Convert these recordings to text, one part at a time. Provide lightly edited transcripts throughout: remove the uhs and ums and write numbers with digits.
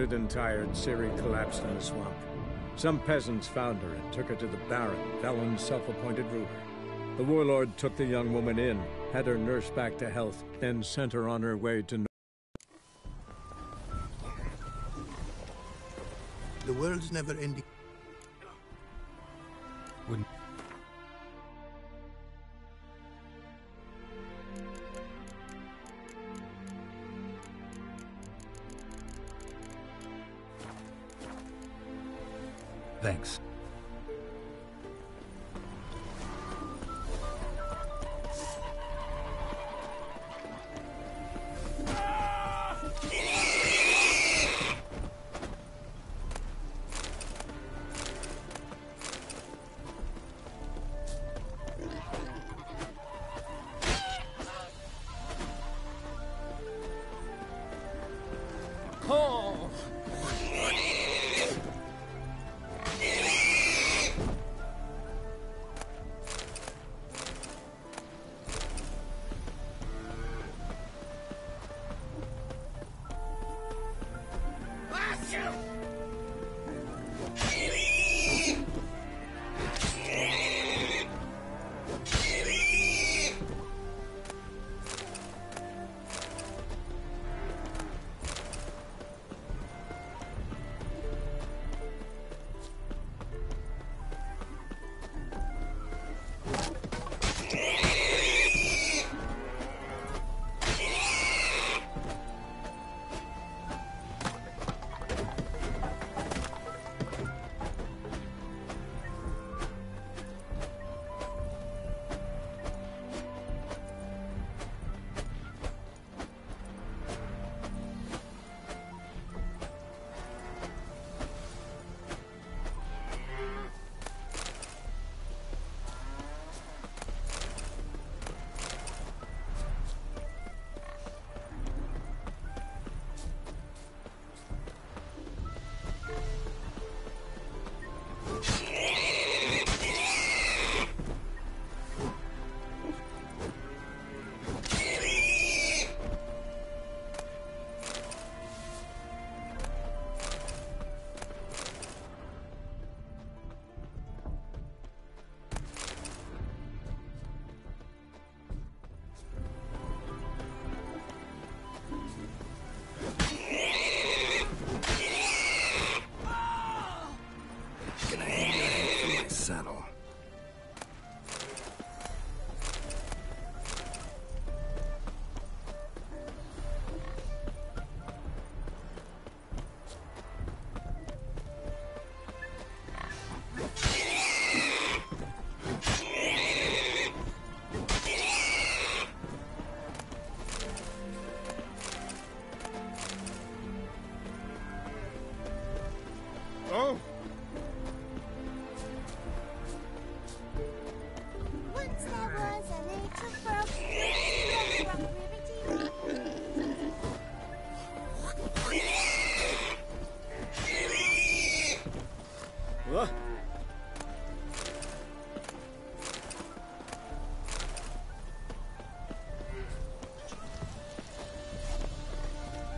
wounded and tired, Ciri collapsed in the swamp. Some peasants found her and took her to the Baron, Velen's self-appointed ruler. The warlord took the young woman in, had her nursed back to health, then sent her on her way to... The world's never ending. Wouldn't... Thanks.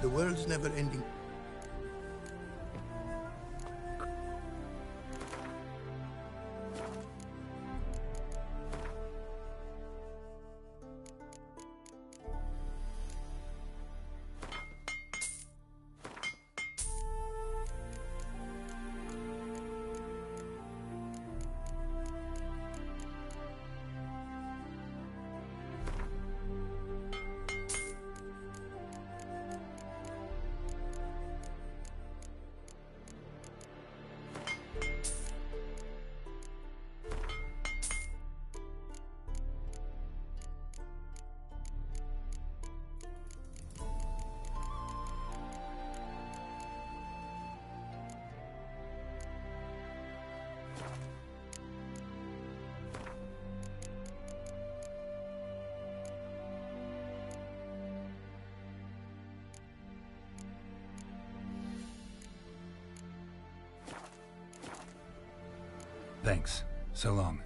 The world's never ending. Thanks. So long.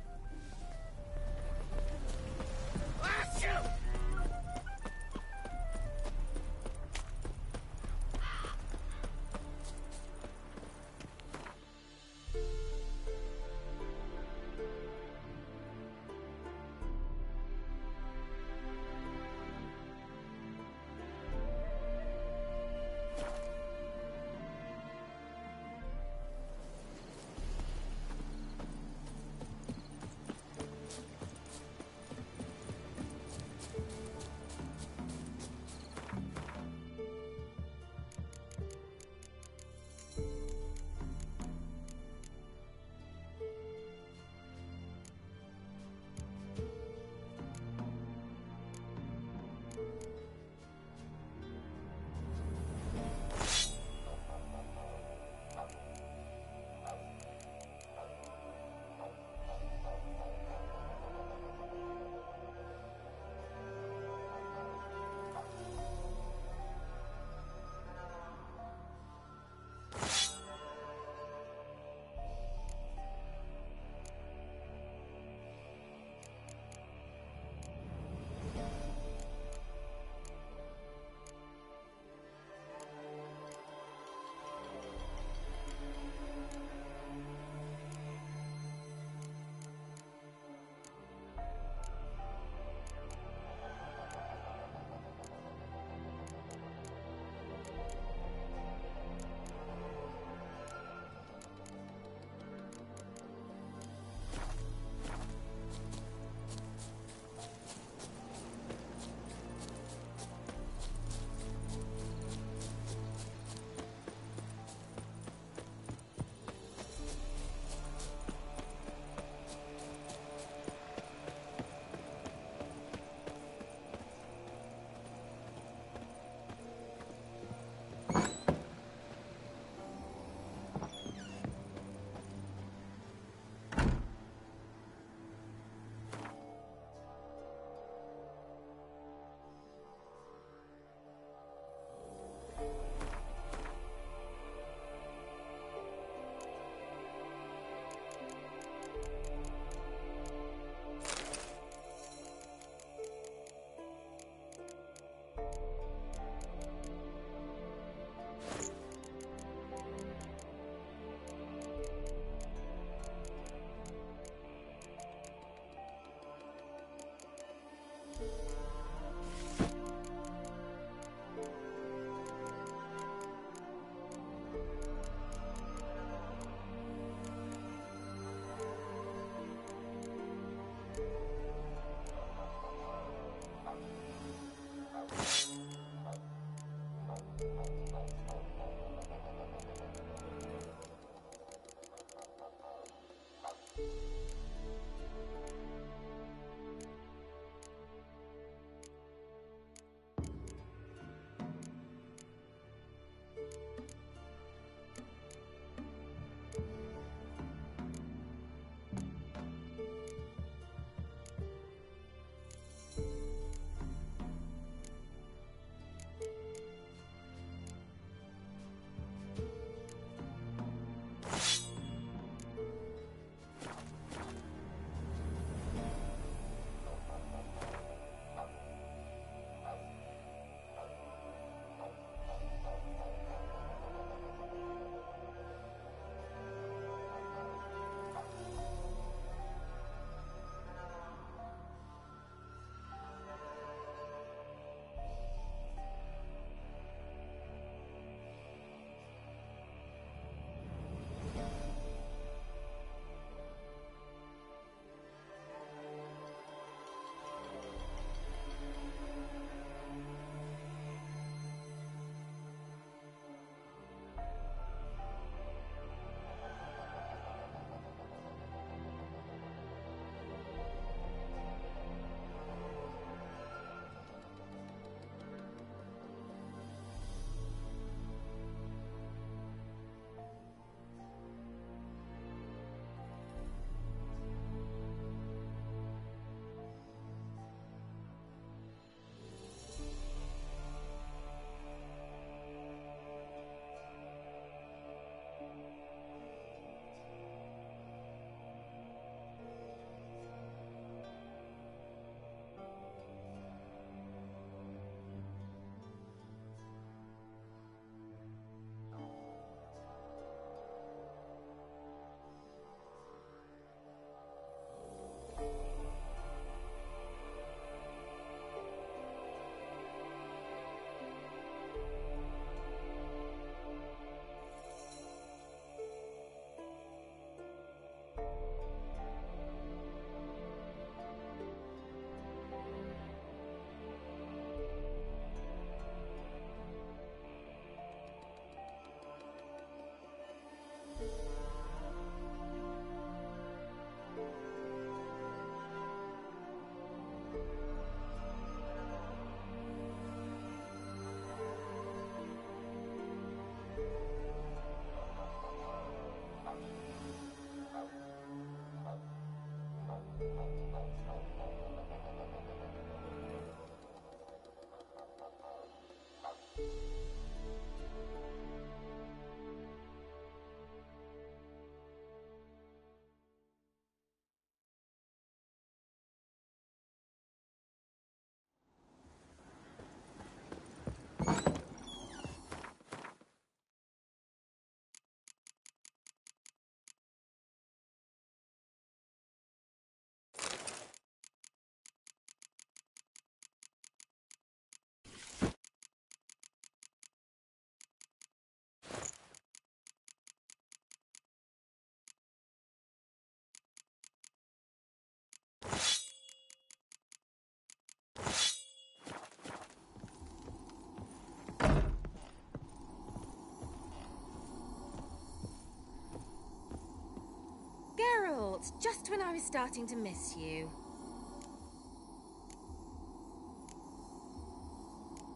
Just when I was starting to miss you.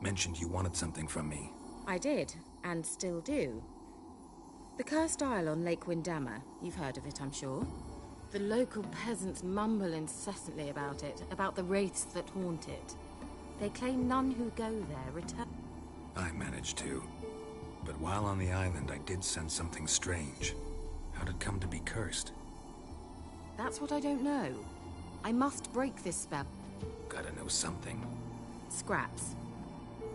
Mentioned you wanted something from me. I did, and still do. The Cursed Isle on Lake Windammer. You've heard of it, I'm sure. The local peasants mumble incessantly about it, about the wraiths that haunt it. They claim none who go there return. I managed to. But while on the island, I did sense something strange. How'd it come to be cursed? That's what I don't know. I must break this spell. Gotta know something. Scraps.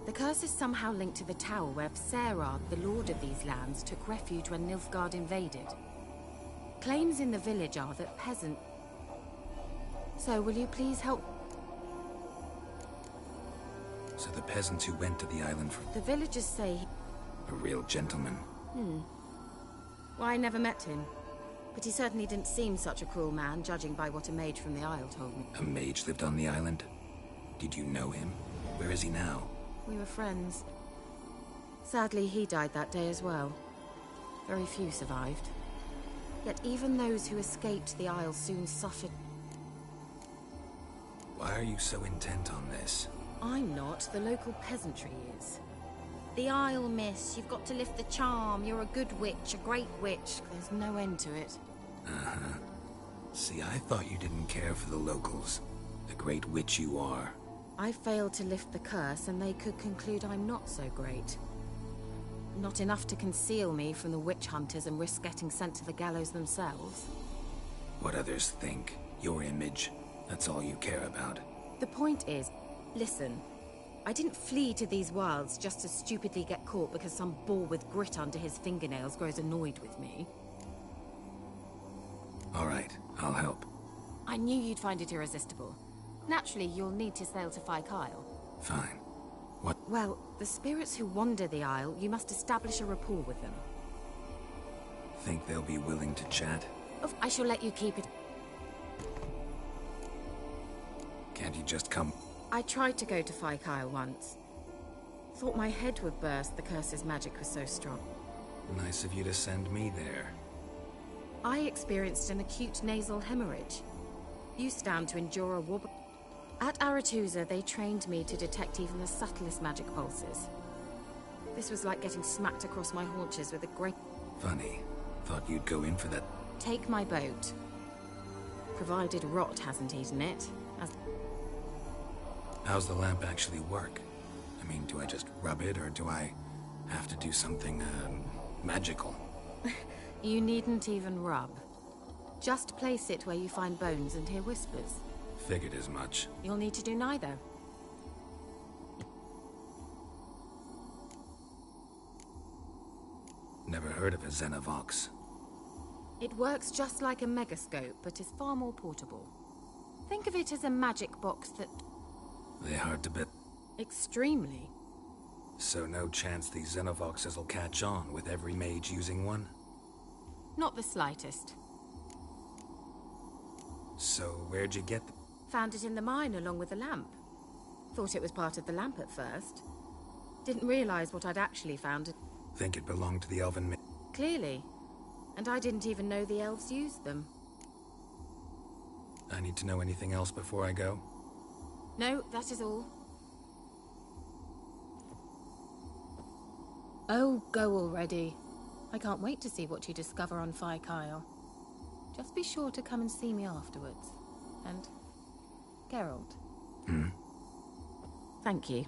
The curse is somehow linked to the tower where Pserad, the lord of these lands, took refuge when Nilfgaard invaded. Claims in the village are that peasant... So, will you please help? So the peasants who went to the island for... The villagers say... A real gentleman. Well, I never met him. But he certainly didn't seem such a cruel man, judging by what a mage from the Isle told me. A mage lived on the island? Did you know him? Where is he now? We were friends. Sadly, he died that day as well. Very few survived. Yet even those who escaped the Isle soon suffered. Why are you so intent on this? I'm not. The local peasantry is. The Isle, miss. You've got to lift the charm. You're a good witch, a great witch. There's no end to it. Uh-huh. See, I thought you didn't care for the locals. The great witch you are. I failed to lift the curse, and they could conclude I'm not so great. Not enough to conceal me from the witch hunters and risk getting sent to the gallows themselves. What others think. Your image. That's all you care about. The point is, listen. I didn't flee to these wilds just to stupidly get caught because some boar with grit under his fingernails grows annoyed with me. All right, I'll help. I knew you'd find it irresistible. Naturally, you'll need to sail to Kyle. Fine. What? Well, the spirits who wander the Isle, you must establish a rapport with them. Think they'll be willing to chat? I shall let you keep it. Can't you just come? I tried to go to Kyle once. Thought my head would burst, the curse's magic was so strong. Nice of you to send me there. I experienced an acute nasal hemorrhage. You stand to endure a wobble. At Aretusa, they trained me to detect even the subtlest magic pulses. This was like getting smacked across my haunches with a great... Funny. Thought you'd go in for that. Take my boat. Provided rot hasn't eaten it. How's the lamp actually work? I mean, do I just rub it, or do I have to do something, magical? You needn't even rub. Just place it where you find bones and hear whispers. Figured as much. You'll need to do neither. Never heard of a Xenovox. It works just like a megascope, but is far more portable. Think of it as a magic box that... They're hard to bit. Extremely. So no chance these Xenovoxes will catch on with every mage using one? Not the slightest. So where'd you get them? Found it in the mine along with the lamp. Thought it was part of the lamp at first. Didn't realize what I'd actually found. Think it belonged to the elven ma... Clearly. And I didn't even know the elves used them. I need to know anything else before I go? No, that is all. Oh, go already. I can't wait to see what you discover on Kyle. Just be sure to come and see me afterwards. And... Geralt. Thank you.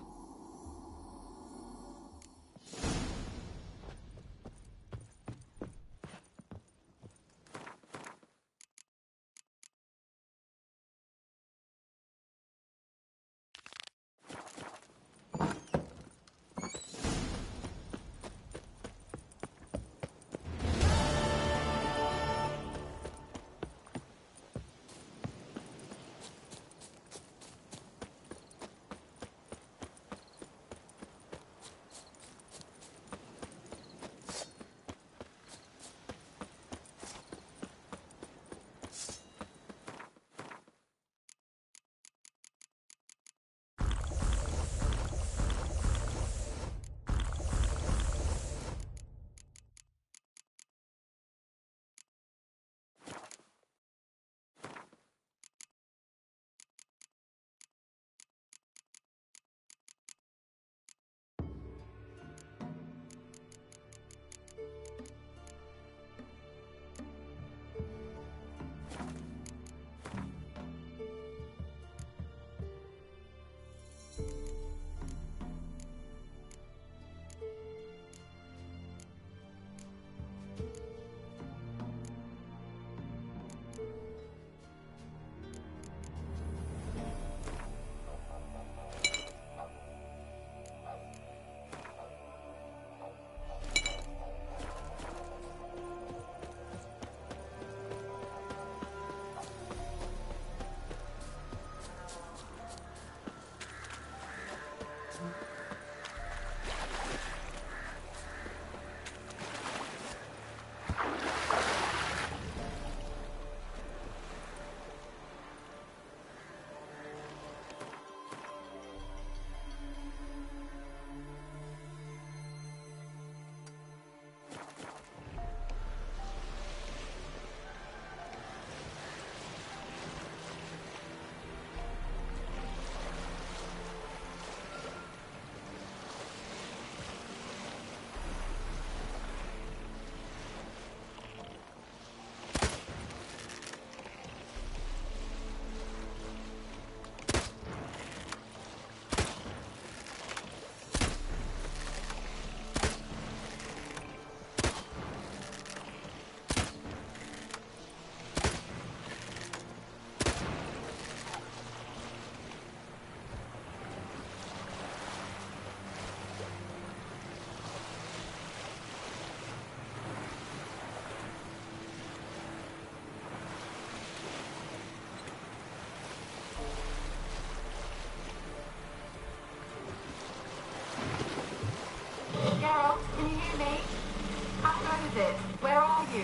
it. Where are you?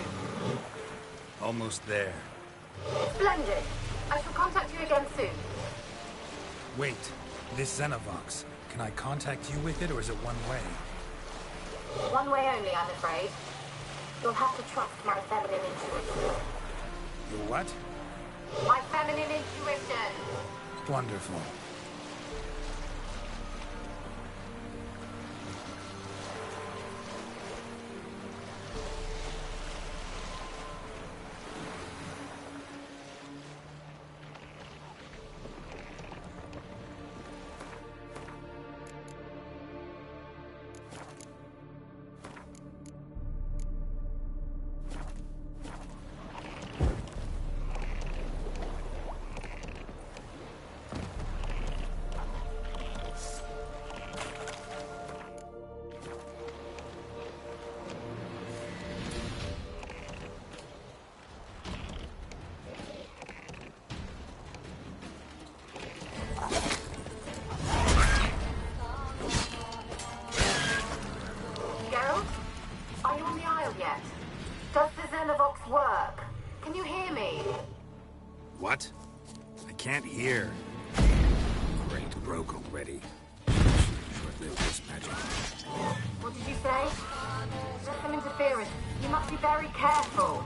Almost there. Splendid. I shall contact you again soon. Wait, this Xenovox. Can I contact you with it, or is it one way? One way only, I'm afraid. You'll have to trust my feminine intuition. Your what? My feminine intuition! Wonderful. Can you hear me? What? I can't hear. Great, broke already. Short-lived this magic. What did you say? There's some interference. You must be very careful.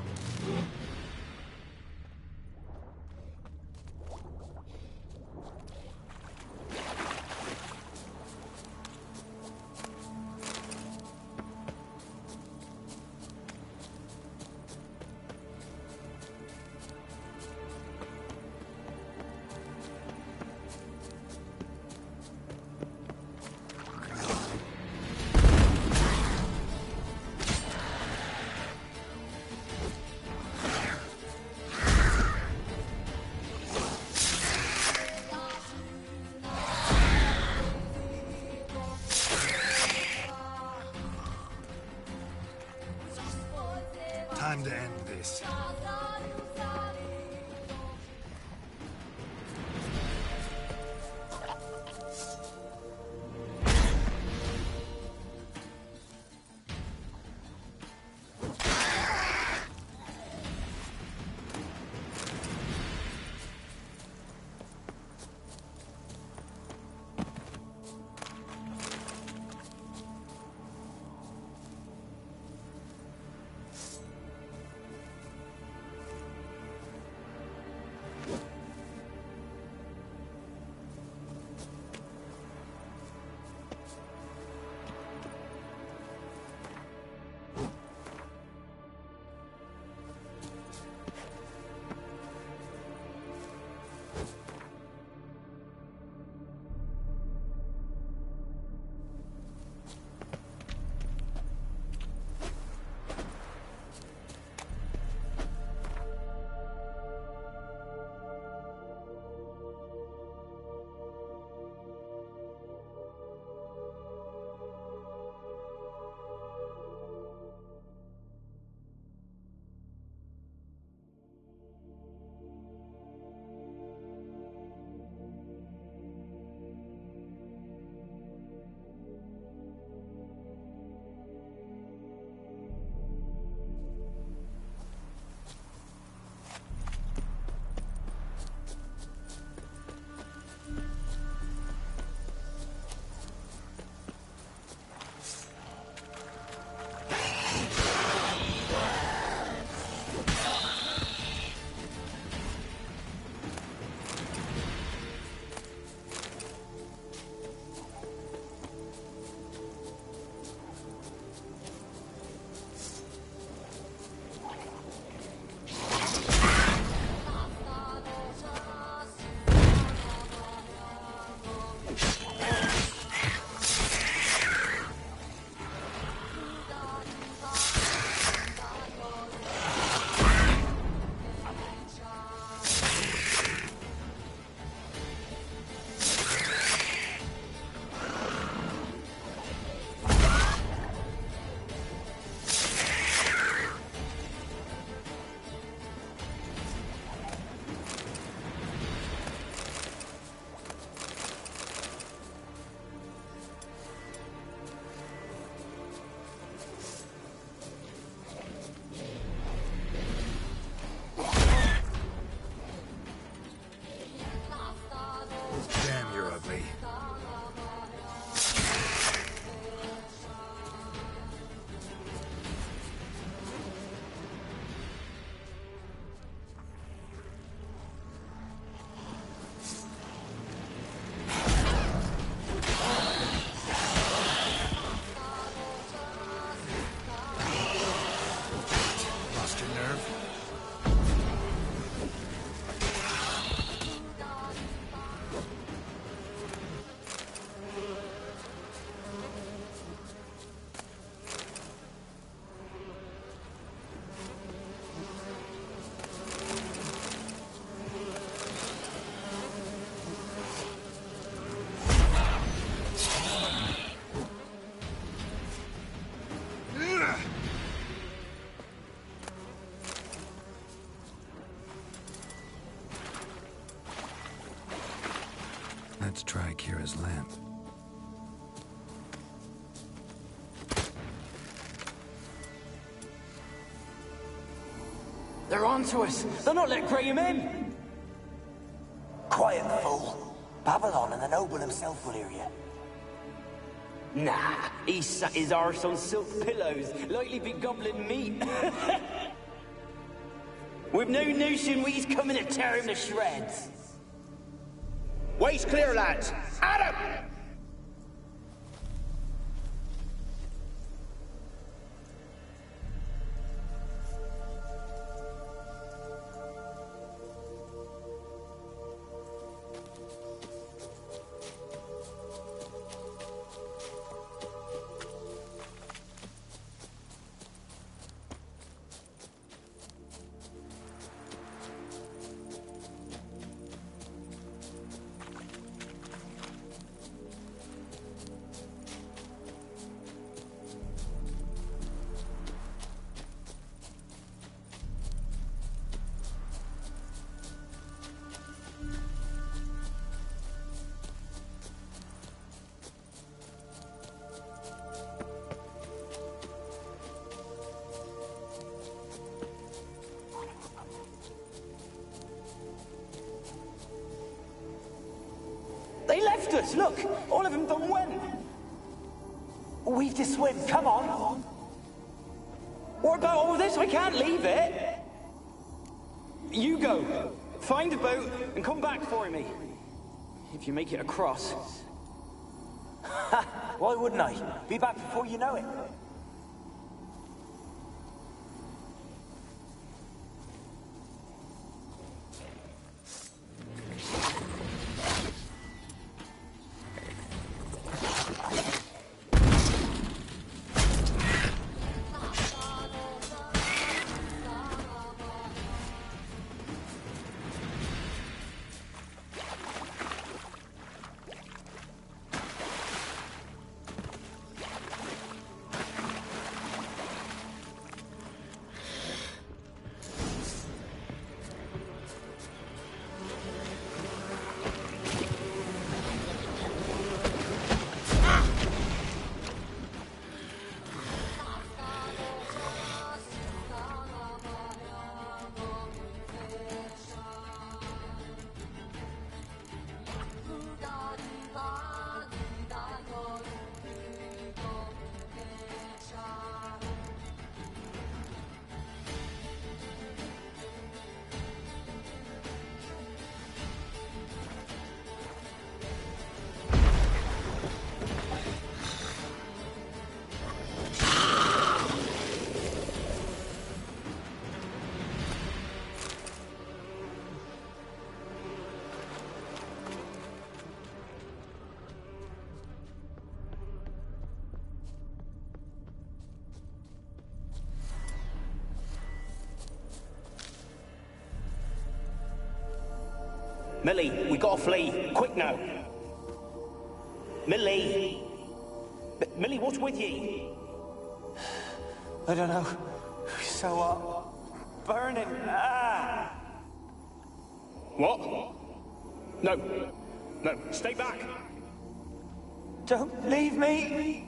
Let's try Kira's lamp. They're onto us! They're not letting Graham in! Quiet, fool. Babylon and the noble himself will hear you. Nah, he sat his arse on silk pillows, likely be gobbling meat. We've no notion we's coming to tear him to shreds. Way's clear, lads! Adam! They left us, look! All of them done went! We've to swim, come on! What about all this? I can't leave it! You go! Find a boat and come back for me. If you make it across. Why wouldn't I? Be back before you know it. Millie, we gotta flee. Quick now. Millie! Millie, what's with you? I don't know. So what? Burning. Ah! What? No. No, stay back. Don't leave me!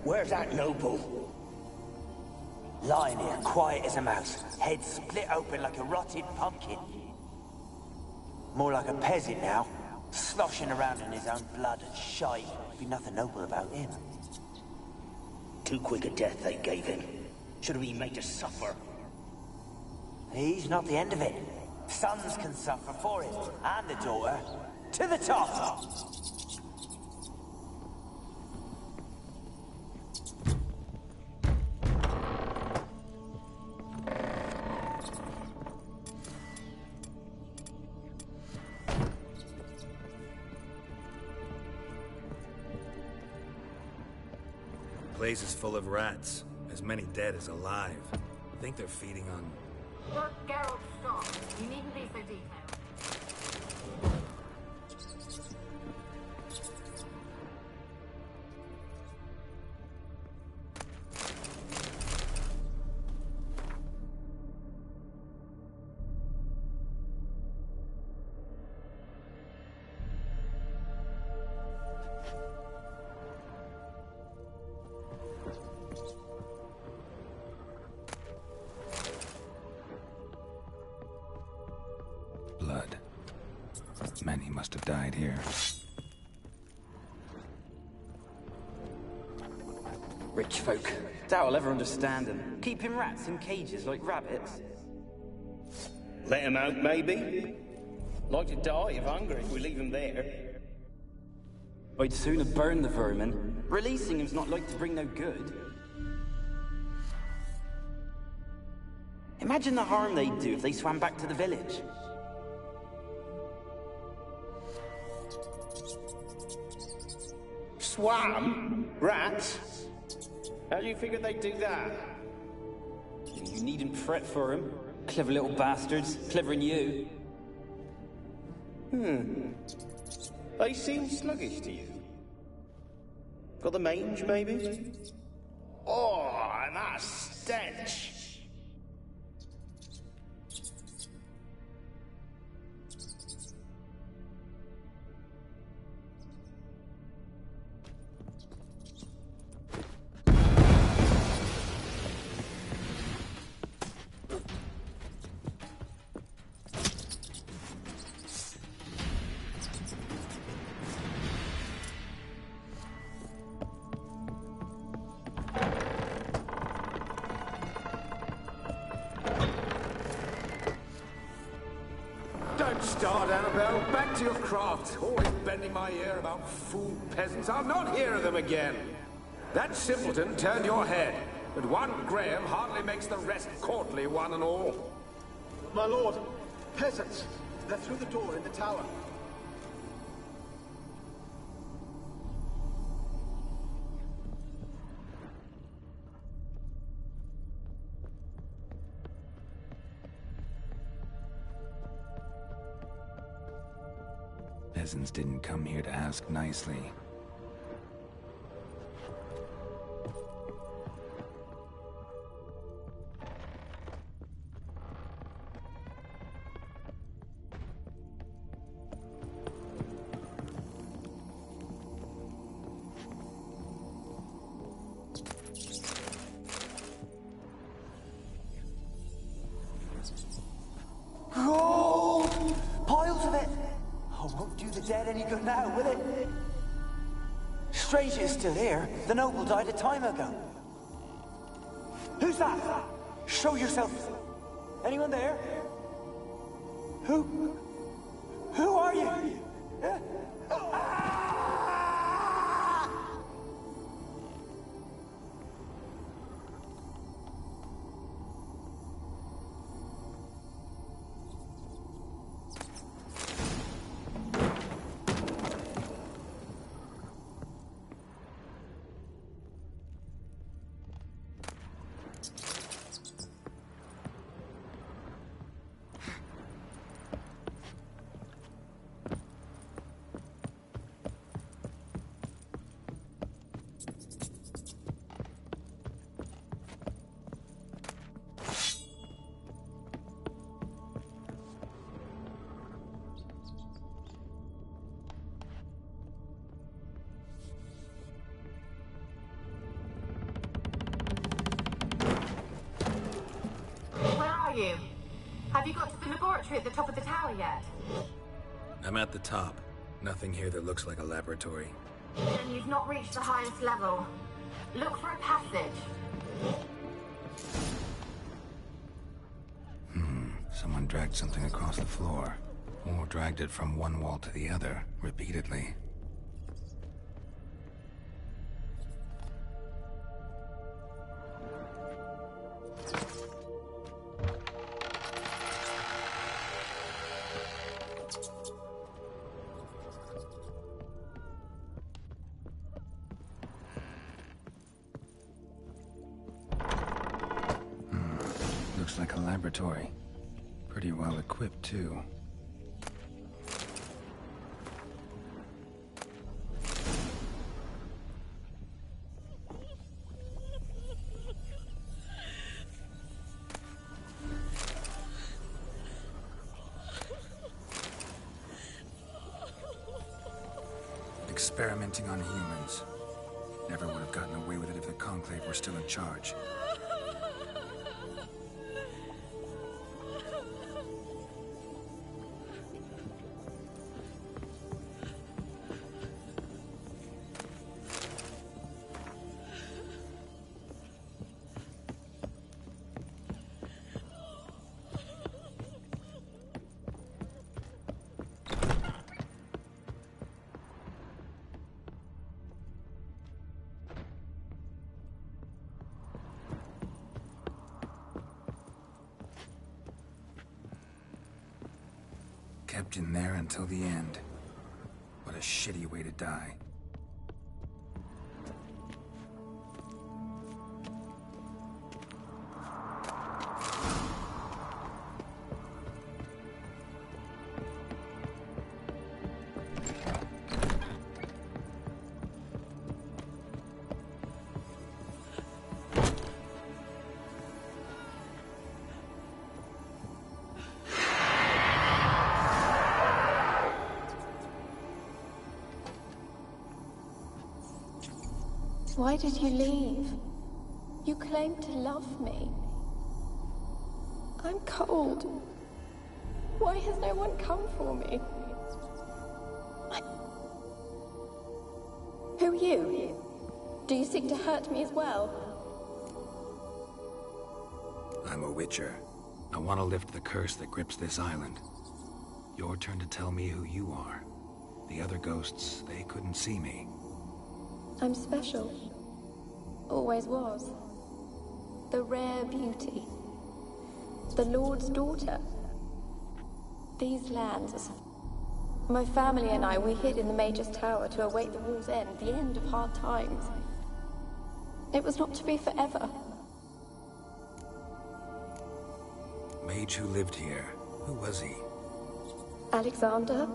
Where's that noble? Lying here, quiet as a mouse, head split open like a rotted pumpkin. More like a peasant now, sloshing around in his own blood and shite. Be nothing noble about him. Too quick a death they gave him. Should have been made to suffer. He's not the end of it. Sons can suffer for it, and the daughter. To the top! place is full of rats. As many dead as alive. I think they're feeding on... Look, Geralt, stop. You needn't be so detailed. Blood. Many must have died here. Rich folk. Doubt I'll ever understand them. Keeping rats in cages like rabbits. Let him out, maybe? Like to die of hunger if we leave him there. I'd sooner burn the vermin. Releasing him's not like to bring no good. Imagine the harm they'd do if they swam back to the village. Swam? Rats? How do you figure they'd do that? You needn't fret for him. Clever little bastards. Cleverer than you. They seem sluggish to you. Got the mange, maybe? Oh, and that stench! Don't start, Annabelle. Back to your craft. Always bending my ear about fool peasants. I'll not hear of them again. That simpleton turned your head, but one Graham hardly makes the rest courtly, one and all. My lord, peasants. They're through the door in the tower. Peasants didn't come here to ask nicely. Gold! Piles of it! Oh, won't do the dead any good now, will it? Strange it's still here. The noble died a time ago. Who's that? Show yourself. Anyone there? Who are you? You? Have you got to the laboratory at the top of the tower yet? I'm at the top. Nothing here that looks like a laboratory. Then you've not reached the highest level. Look for a passage. Someone dragged something across the floor. Or dragged it from one wall to the other, repeatedly. Looks like a laboratory. Pretty well equipped, too. Experimenting on humans. Never would have gotten away with it if the Conclave were still in charge. Kept in there until the end. What a shitty way to die. Why did you leave? You claimed to love me. I'm cold. Why has no one come for me? Who are you? Do you seek to hurt me as well? I'm a Witcher. I want to lift the curse that grips this island. Your turn to tell me who you are. The other ghosts, they couldn't see me. I'm special. Always was. The rare beauty. The Lord's daughter. These lands. My family and I, we hid in the Major's Tower to await the war's end, the end of hard times. It was not to be forever. Mage who lived here. Who was he? Alexander?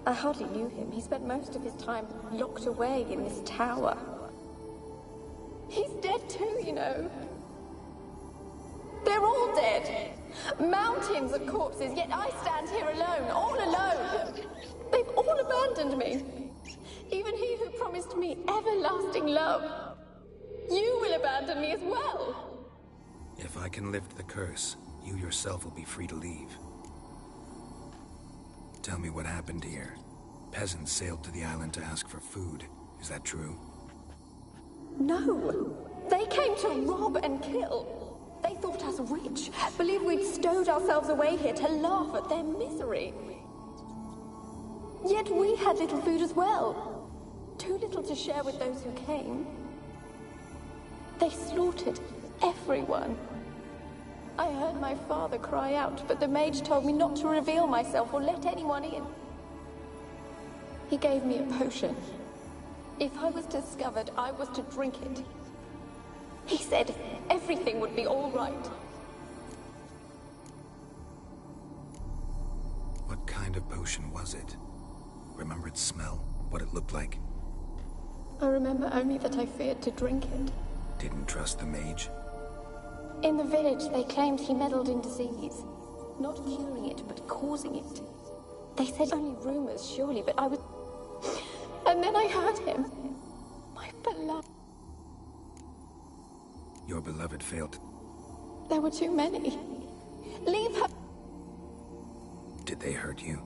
I hardly knew him. He spent most of his time locked away in this tower. He's dead too, you know. They're all dead. Mountains of corpses, yet I stand here alone, all alone. They've all abandoned me. Even he who promised me everlasting love. You will abandon me as well. If I can lift the curse, you yourself will be free to leave. Tell me what happened here. Peasants sailed to the island to ask for food. Is that true? No. They came to rob and kill. They thought us rich, believed we'd stowed ourselves away here to laugh at their misery. Yet we had little food as well. Too little to share with those who came. They slaughtered everyone. I heard my father cry out, but the mage told me not to reveal myself or let anyone in. He gave me a potion. If I was discovered, I was to drink it. He said everything would be all right. What kind of potion was it? Remember its smell? What it looked like? I remember only that I feared to drink it. Didn't trust the mage? In the village, they claimed he meddled in disease. Not curing it, but causing it. They said only rumors, surely, but I was... And then I heard him. My beloved... Your beloved failed. There were too many. Leave her... Did they hurt you?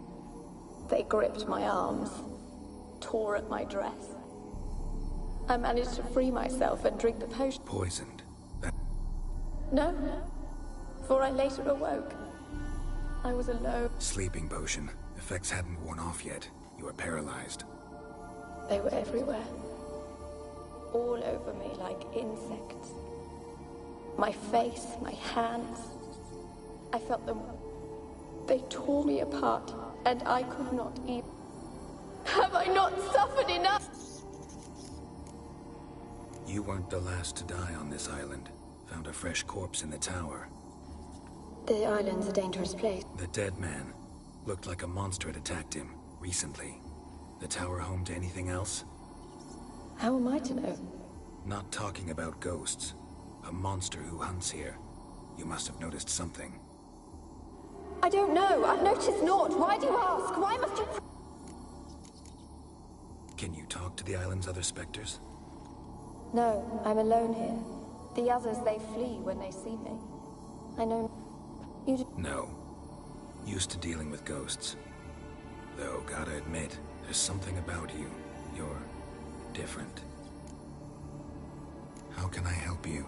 They gripped my arms, tore at my dress. I managed to free myself and drink the potion. Poisoned? No, for I later awoke. I was alone. Sleeping potion. Effects hadn't worn off yet. You were paralyzed. They were everywhere. All over me like insects. My face, my hands. I felt them. They tore me apart, and I could not eat. Have I not suffered enough? You weren't the last to die on this island. Found a fresh corpse in the tower. The island's a dangerous place. The dead man looked like a monster had attacked him recently. The tower home to anything else? How am I to know? Not talking about ghosts. A monster who hunts here. You must have noticed something. I don't know. I've noticed naught. Why do you ask? Why must you... Can you talk to the island's other specters? No, I'm alone here. The others, they flee when they see me. I know... You do... No. Used to dealing with ghosts. Though, gotta admit, there's something about you. You're different. How can I help you?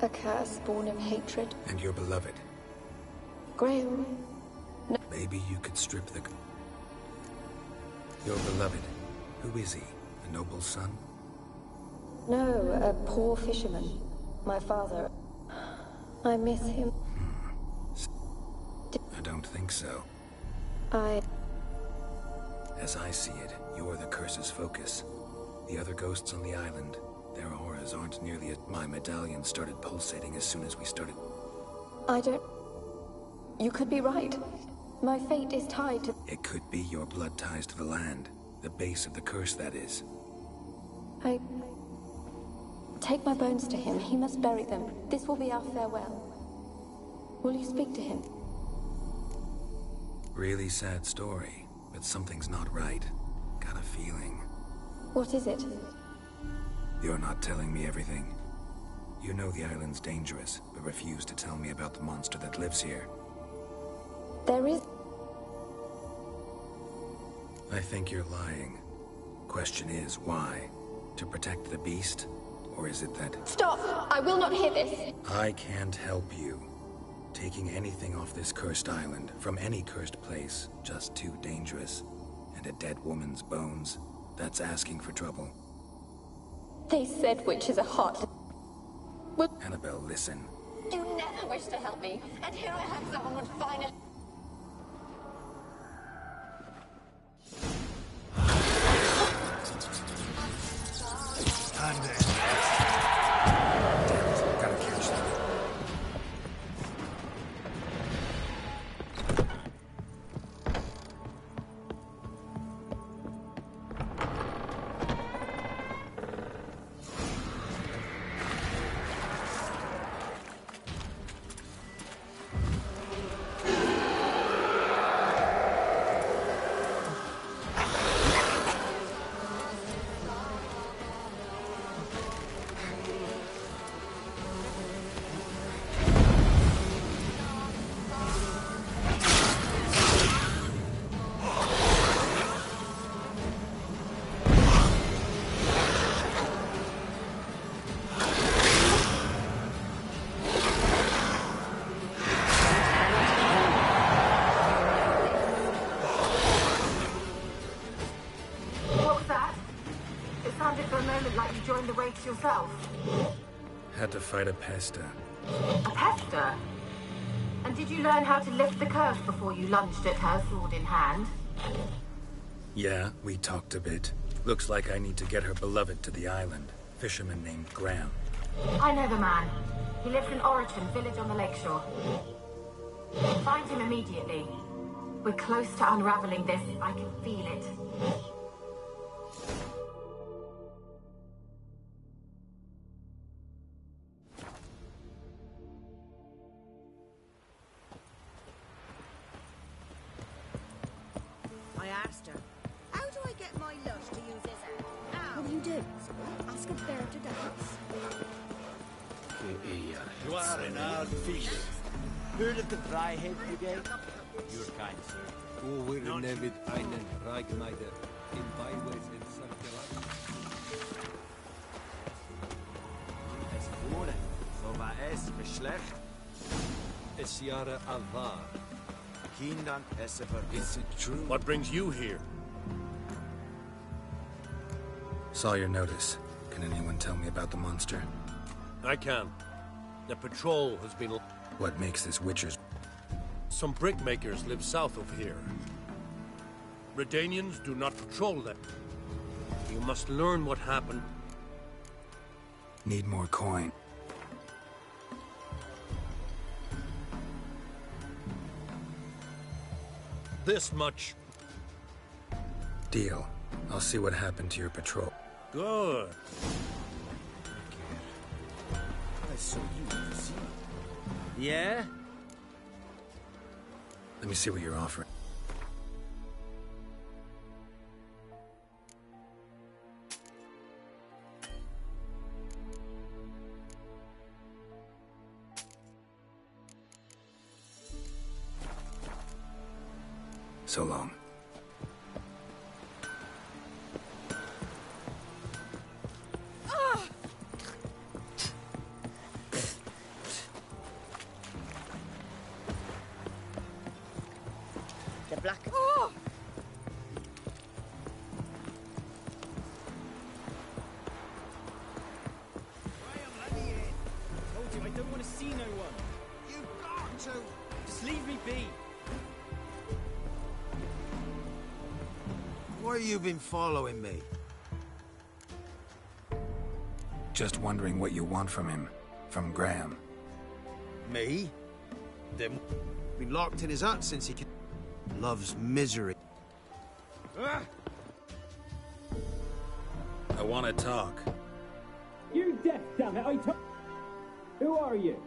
A curse born of hatred. And your beloved. Graham... No. Maybe you could strip the... Your beloved. Who is he? A noble son? No, a poor fisherman. My father... I miss him. I don't think so. As I see it, you're the curse's focus. The other ghosts on the island, their auras aren't nearly as... My medallion started pulsating as soon as we started... I don't... You could be right. My fate is tied to... It could be your blood ties to the land. The base of the curse, that is. I... Take my bones to him. He must bury them. This will be our farewell. Will you speak to him? Really sad story, but something's not right. Got a feeling. What is it? You're not telling me everything. You know the island's dangerous, but refuse to tell me about the monster that lives here. There is... I think you're lying. Question is, why? To protect the beast? Or is it that... Stop! I will not hear this! I can't help you. Taking anything off this cursed island, from any cursed place, just too dangerous. And a dead woman's bones, that's asking for trouble. They said witches are hot. Annabelle, listen. You never wished to help me, and here I have someone would finally... Stand there. Gotta catch them. Yourself? Had to fight a pester. A pester? And did you learn how to lift the curse before you lunged at her, sword in hand? Yeah, we talked a bit. Looks like I need to get her beloved to the island. Fisherman named Graham. I know the man. He lives in Oriton, village on the lakeshore. Find him immediately. We're close to unraveling this. I can feel it. Heard of the Dryhead Brigade? Your kind, sir. We're Nevid einen Reichmeider in Byways in Circular. Es wurde, so war es geschlecht. Es Jahre Alvar. Kindern es Is it true? What brings you here? Saw your notice. Can anyone tell me about the monster? I can. The patrol has been... What makes this Witcher's... Some brickmakers live south of here. Redanians do not patrol them. You must learn what happened. Need more coin. this much. Deal. I'll see what happened to your patrol. Good. I saw you see. Yeah? Let me see what you're offering. So long. The black. Oh! Let me in. I told you I don't want to see no one. You've got to. Just leave me be. Why you been following me? Just wondering what you want from him. From Graham. Me? Then been locked in his hut since he loves misery. I want to talk. You deaf, damn it! Who are you?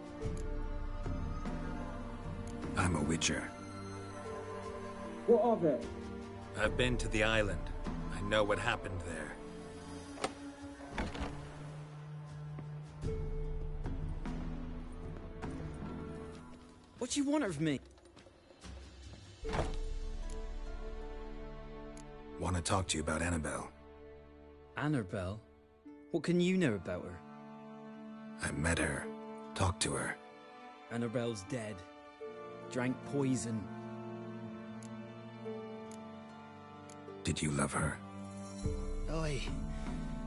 I'm a witcher. What of it? I've been to the island. I know what happened there. What do you want of me? Want to talk to you about Annabelle. Annabelle? What can you know about her? I met her. Talked to her. Annabelle's dead. Drank poison. Did you love her? Oi.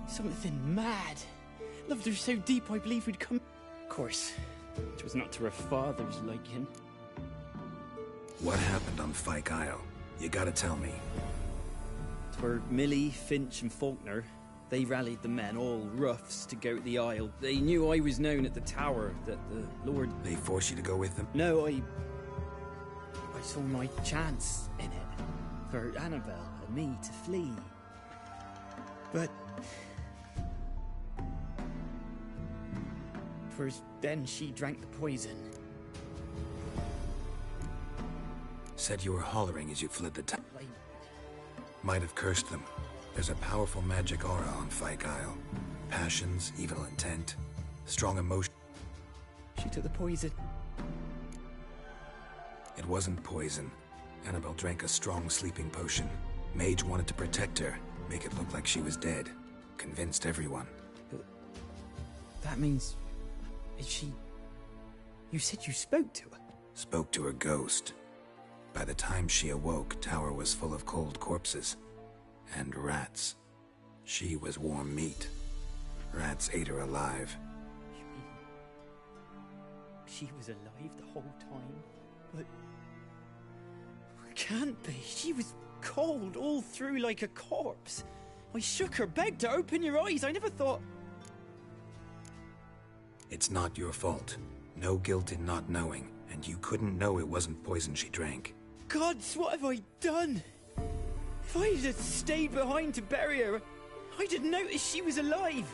Something mad. Loved her so deep I believe we'd come... Of course. It was not to her father's liking. What happened on Fyke Isle? You gotta tell me. Twere Millie, Finch and Faulkner. They rallied the men, all roughs, to go to the Isle. They knew I was known at the tower, that the Lord... They forced you to go with them? No, I saw my chance in it. For Annabelle and me to flee. But... Twas then she drank the poison. Said you were hollering as you fled the town. Might have cursed them. There's a powerful magic aura on Fyke Isle. Passions, evil intent, strong emotion. She took the poison. It wasn't poison. Annabelle drank a strong sleeping potion. Mage wanted to protect her, make it look like she was dead. Convinced everyone. But that means... Is she... You said you spoke to her? Spoke to her ghost. By the time she awoke, Tower was full of cold corpses. And rats. She was warm meat. Rats ate her alive. You mean... She was alive the whole time? But... Can't be. She was cold all through like a corpse. I shook her, begged her, open your eyes. I never thought... It's not your fault. No guilt in not knowing, and you couldn't know it wasn't poison she drank. Gods, what have I done? If I had stayed behind to bury her, I didn't notice she was alive.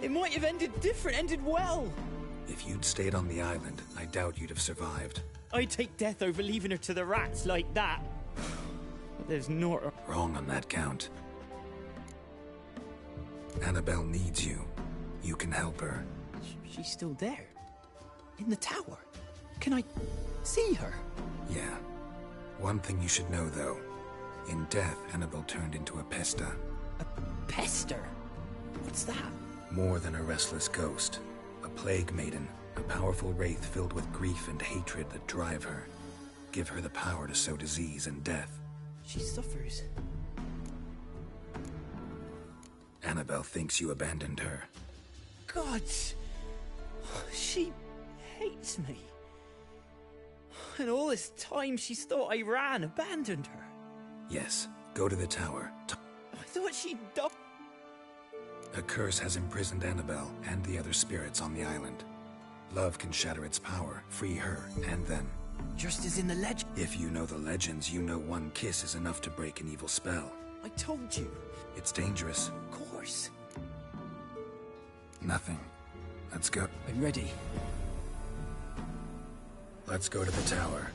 It might have ended different, ended well. If you'd stayed on the island, I doubt you'd have survived. I'd take death over leaving her to the rats like that. But there's not... Wrong on that count. Annabelle needs you. You can help her. She's still there. In the tower. Can I see her? Yeah. One thing you should know, though. In death, Annabelle turned into a pesta. A pester? What's that? More than a restless ghost. A plague maiden. A powerful wraith filled with grief and hatred that drive her. Give her the power to sow disease and death. She suffers. Annabelle thinks you abandoned her. Gods! She hates me. And all this time she's thought I ran, abandoned her. Yes, go to the tower. I thought she'd died. A curse has imprisoned Annabelle and the other spirits on the island. Love can shatter its power, free her and them. Just as in the legend. If you know the legends, you know one kiss is enough to break an evil spell. I told you. It's dangerous. Of course. Nothing. Let's go. I'm ready. Let's go to the tower.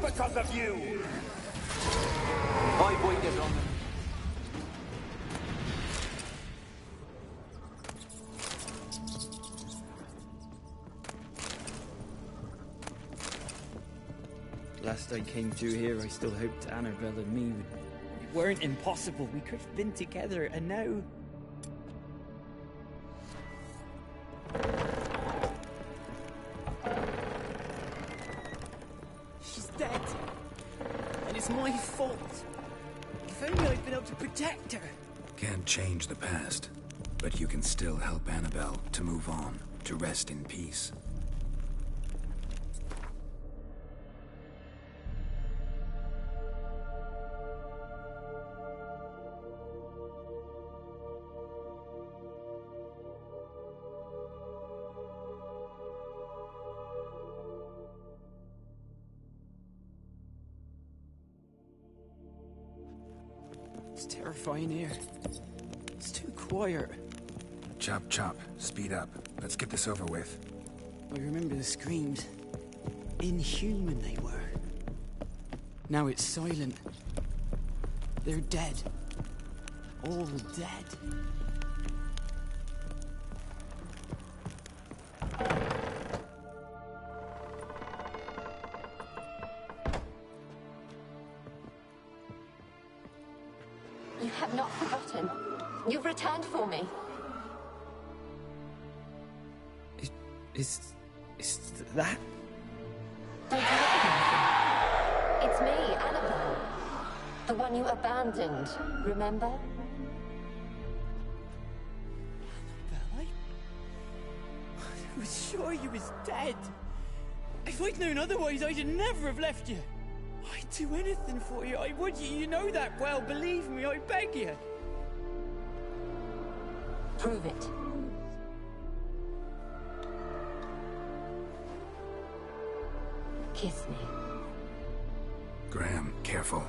Because of you! I waited on them. Last I came through here, I still hoped Annabelle and me weren't impossible. We could have been together, and now... dead. And it's my fault. If only I'd been able to protect her. Can't change the past, but you can still help Annabelle to move on, to rest in peace. It's terrifying here. It's too quiet. Chop, chop. Speed up. Let's get this over with. I remember the screams. Inhuman they were. Now it's silent. They're dead. All dead. You have not forgotten. You've returned for me. Is that? Don't you recognize it? It's me, Annabelle. The one you abandoned, remember? Annabelle, I was sure you was dead. If I'd known otherwise, I'd never have left you. I'd do anything for you. I would. You know that well. Believe me, I beg you. Prove it. Kiss me. Graham, careful.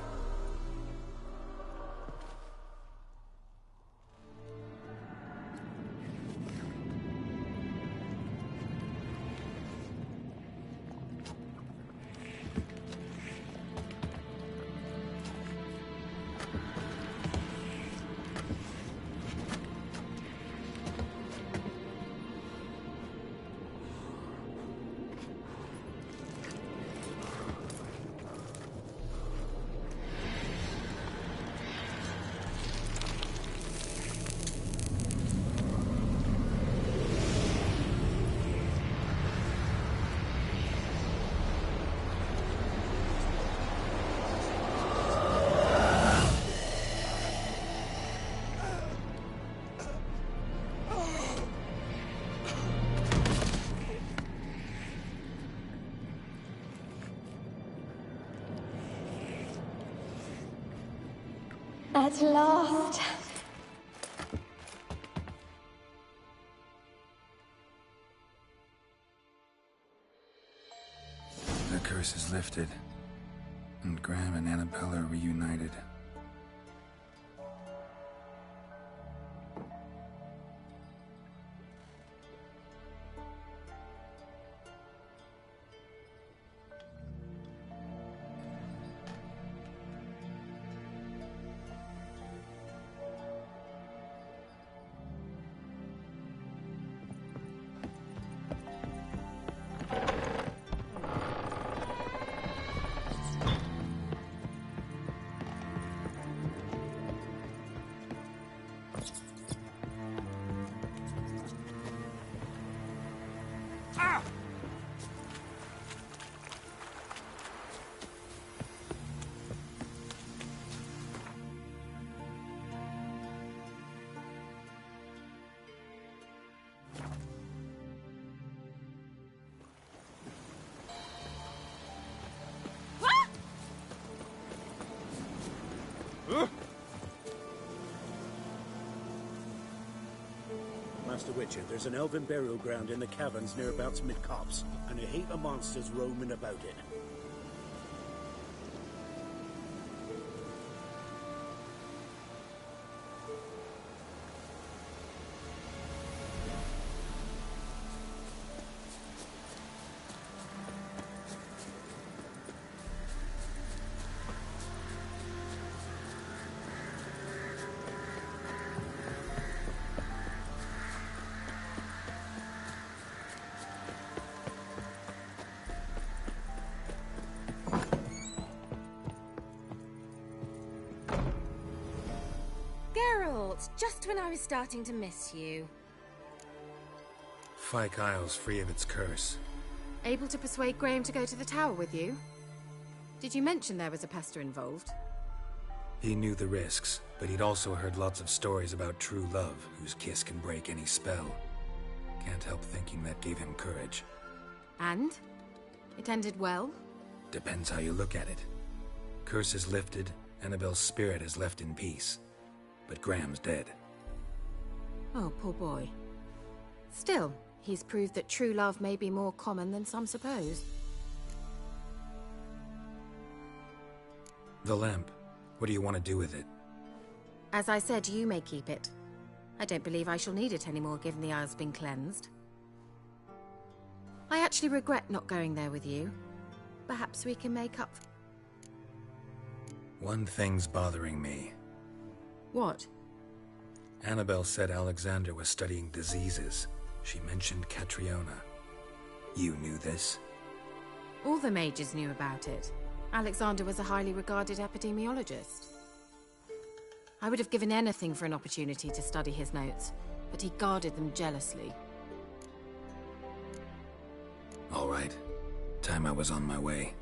At last. The curse is lifted, and Graham and Annabelle are reunited. Master Witcher, there's an elven burial ground in the caverns nearabouts mid-copse, and a heap of monsters roaming about it. Just when I was starting to miss you. Fyke Isle's free of its curse. Able to persuade Graham to go to the tower with you? Did you mention there was a pester involved? He knew the risks, but he'd also heard lots of stories about true love, whose kiss can break any spell. Can't help thinking that gave him courage. And? It ended well? Depends how you look at it. Curse is lifted, Annabelle's spirit is left in peace. But Graham's dead. Oh, poor boy. Still, he's proved that true love may be more common than some suppose. The lamp. What do you want to do with it? As I said, you may keep it. I don't believe I shall need it anymore, given the Isle's been cleansed. I actually regret not going there with you. Perhaps we can make up... One thing's bothering me. What? Annabelle said Alexander was studying diseases. She mentioned Catriona. You knew this? All the mages knew about it. Alexander was a highly regarded epidemiologist. I would have given anything for an opportunity to study his notes, but he guarded them jealously. All right. Time I was on my way.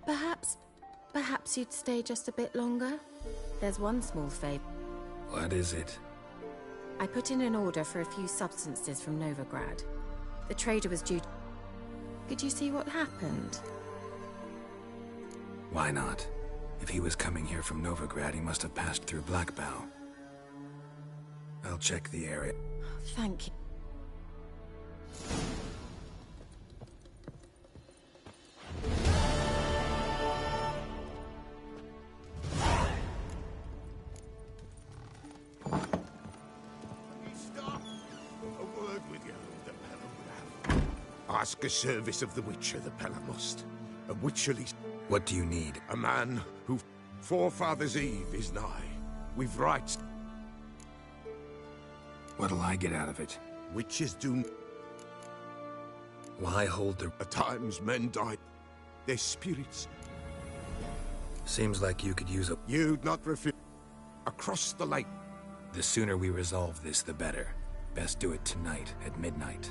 Perhaps you'd stay just a bit longer? There's one small favor. What is it? I put in an order for a few substances from Novigrad. The trader was due to... Could you see what happened? Why not? If he was coming here from Novigrad, he must have passed through Blackbough. I'll check the area. Thank you. Ask a service of the Witcher, the Pella must. A Witcherly... What do you need? A man who... Forefather's Eve is nigh. We've rights... What'll I get out of it? Witches do... Why hold the... At times men die. Their spirits... Seems like you could use a... You'd not refuse... Across the lake. The sooner we resolve this, the better. Best do it tonight, at midnight.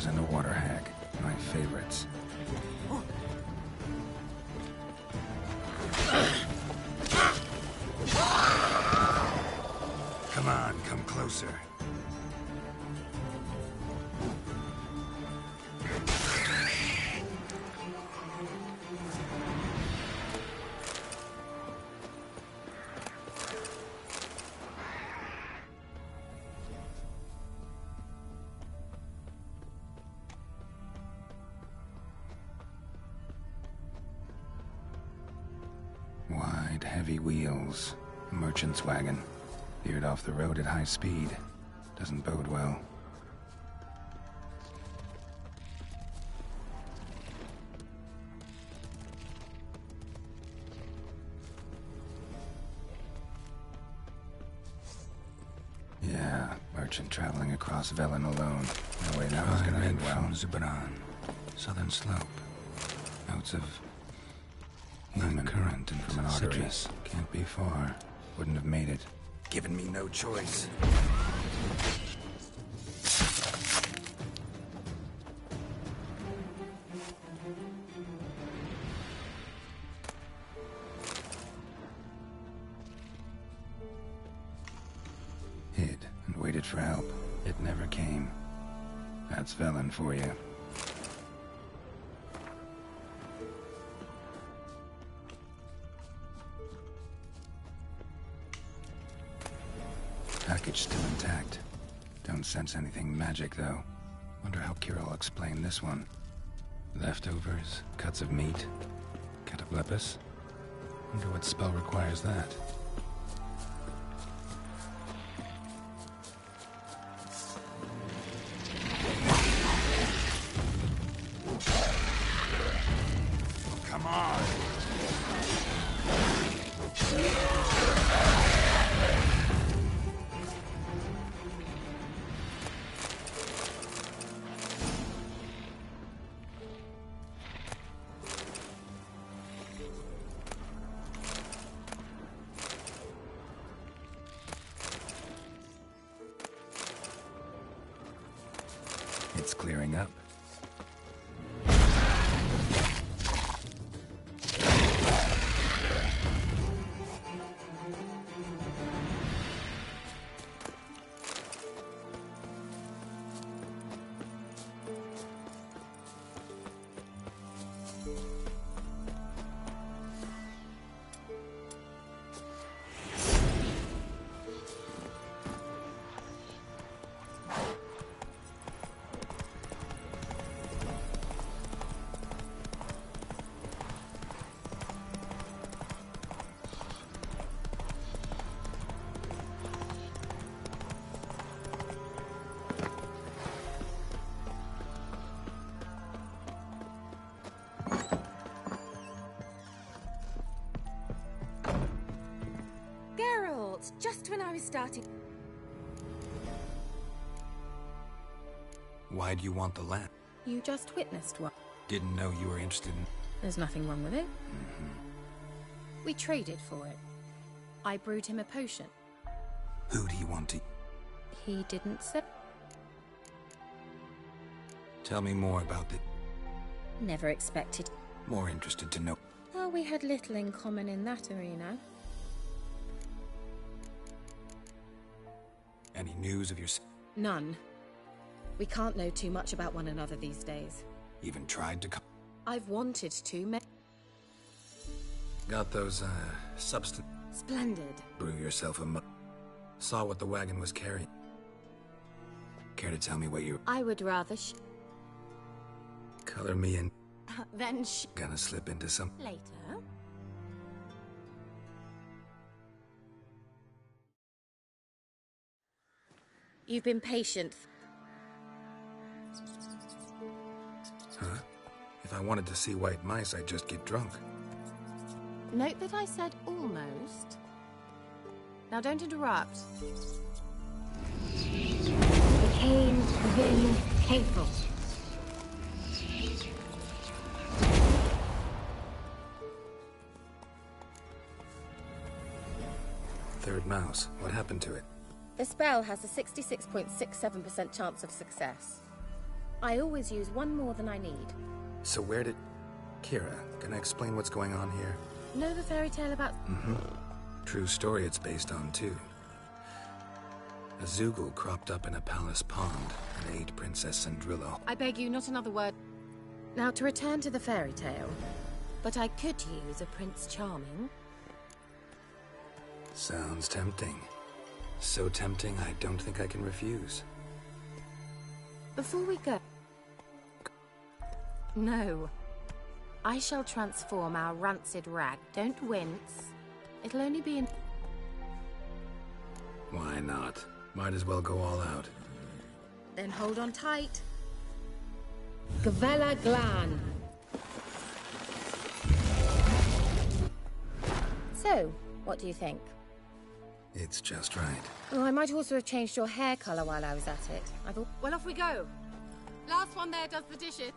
And the water hag, my favorites. Come on, come closer. Heavy wheels. A merchant's wagon. Veered off the road at high speed. Doesn't bode well. Yeah, merchant traveling across Velen alone. No way that was gonna end well. Zubran. Southern slope. Notes of human current and from an artery. Can't be far. Wouldn't have made it. Given me no choice. Hid and waited for help. It never came. That's Velen for you. Package still intact. Don't sense anything magic, though. Wonder how Kira will explain this one. Leftovers, cuts of meat, cataplepis. Wonder what spell requires that. Come on! It's clearing up. Just when I was starting. Why do you want the lamp? You just witnessed one. Didn't know you were interested in... There's nothing wrong with it. We traded for it. I brewed him a potion. Who do you want to... He didn't say. Tell me more about it. Never expected. More interested to know. Well, we had little in common in that arena. Any news of your... None. We can't know too much about one another these days. Even tried to... I've wanted to. Got those, substance... Splendid. Brew yourself a Saw what the wagon was carrying. Care to tell me what you... I would rather Color me in. Then Gonna slip into some... Later. You've been patient. Huh? If I wanted to see white mice, I'd just get drunk. Note that I said almost. Now don't interrupt. The caves within Capel. Third mouse. What happened to it? The spell has a 66.67% chance of success. I always use one more than I need. So where did... Kira, can I explain what's going on here? Know the fairy tale about... True story it's based on, too. A Zoogle cropped up in a palace pond and ate Princess Cendrilla. I beg you, not another word. Now, to return to the fairy tale. But I could use a Prince Charming. Sounds tempting. So tempting, I don't think I can refuse. Before we go... No. I shall transform our rancid rag. Don't wince. It'll only be in... Why not? Might as well go all out. Then hold on tight. Gavella Glan. So, what do you think? It's just right. Oh, I might also have changed your hair colour while I was at it. I thought... Well, off we go. Last one there does the dishes.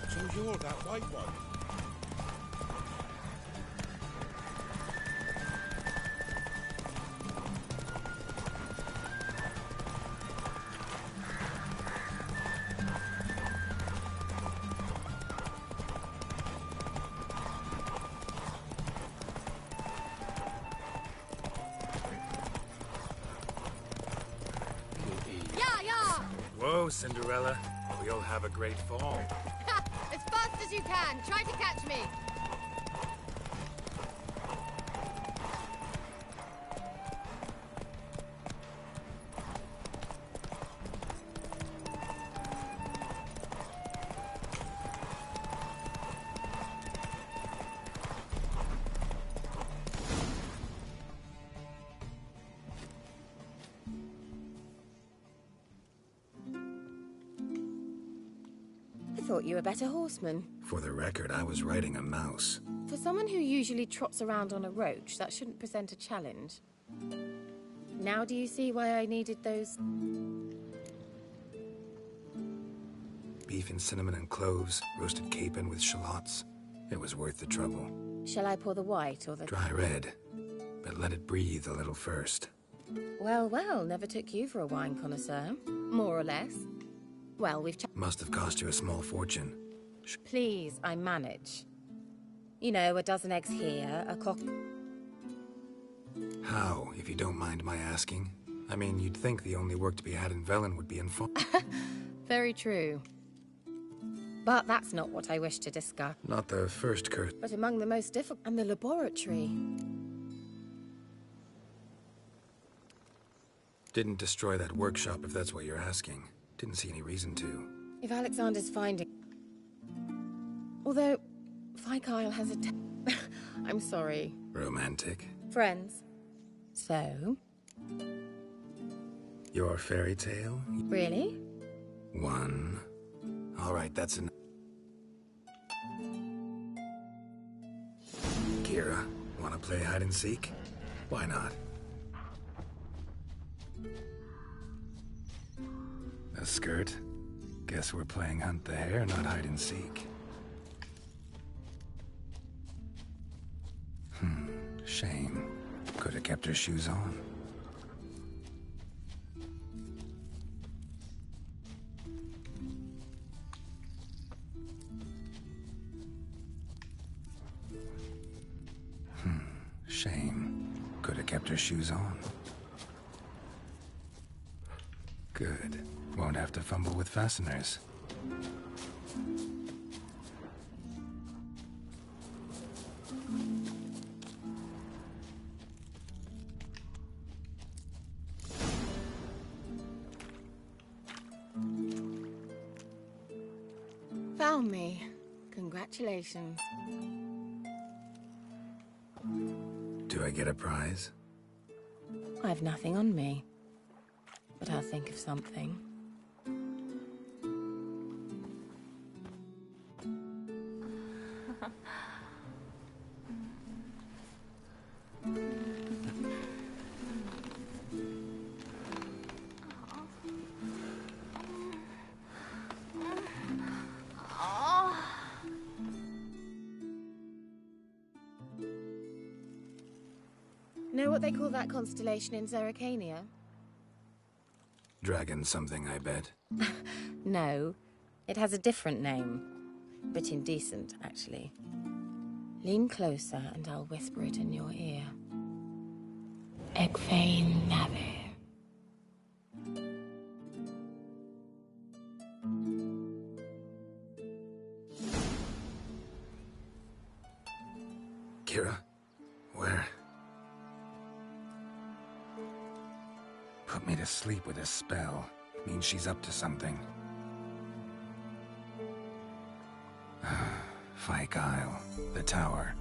So you're that white one. Whoa, Cinderella. We'll have a great fall. As fast as you can. Try to catch me. I thought you were a better horseman. For the record, I was riding a mouse. For someone who usually trots around on a roach, that shouldn't present a challenge. Now do you see why I needed those... Beef and cinnamon and cloves, roasted capon with shallots. It was worth the trouble. Shall I pour the white or the... Dry red, but let it breathe a little first. Well, well, never took you for a wine connoisseur. More or less. Well, we've... Must have cost you a small fortune. Please, I manage. You know, a dozen eggs here, a cock... How, if you don't mind my asking? I mean, you'd think the only work to be had in Velen would be in Very true. But that's not what I wish to discuss. Not the first curse. But among the most difficult... And the laboratory. Didn't destroy that workshop, if that's what you're asking. Didn't see any reason to. If Alexander's finding... Although, Fikyle has a... I'm sorry. Romantic. Friends. So? Your fairy tale? Really? One. All right, that's enough. Kira, wanna play hide and seek? Why not? A skirt? Guess we're playing hunt the hare, not hide and seek. Shame. Could have kept her shoes on. Shame. Could have kept her shoes on. Good. Won't have to fumble with fasteners. Found me. Congratulations. Do I get a prize? I have nothing on me. But I'll think of something. Know what they call that constellation in Zerrikania? Dragon something, I bet. No, it has a different name. But indecent, actually. Lean closer and I'll whisper it in your ear. Egfain Navir. Kira? Where? Put me to sleep with a spell. Means she's up to something. Fyke Isle. The tower.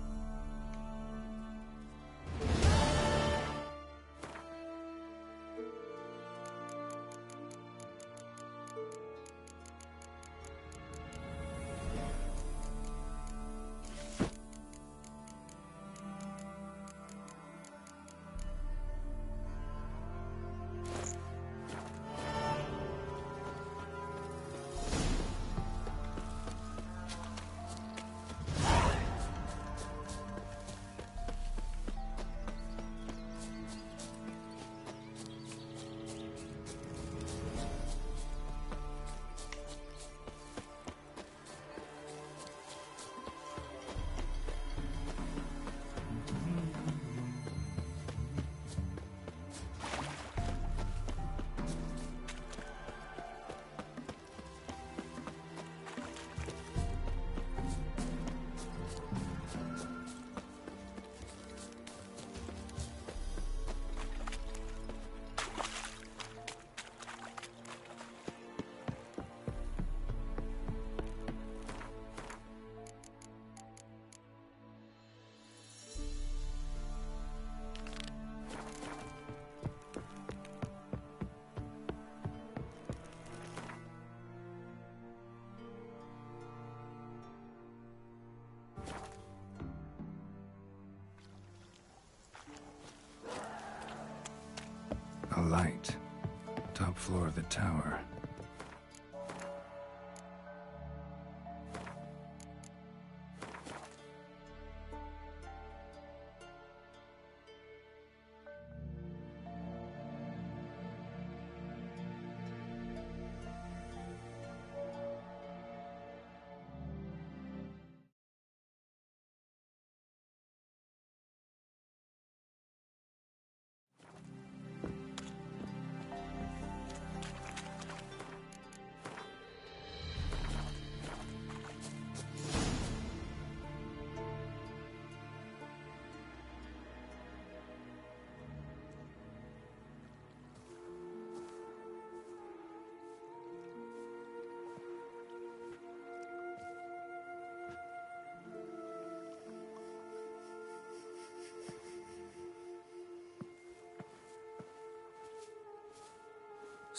A light. Top floor of the tower.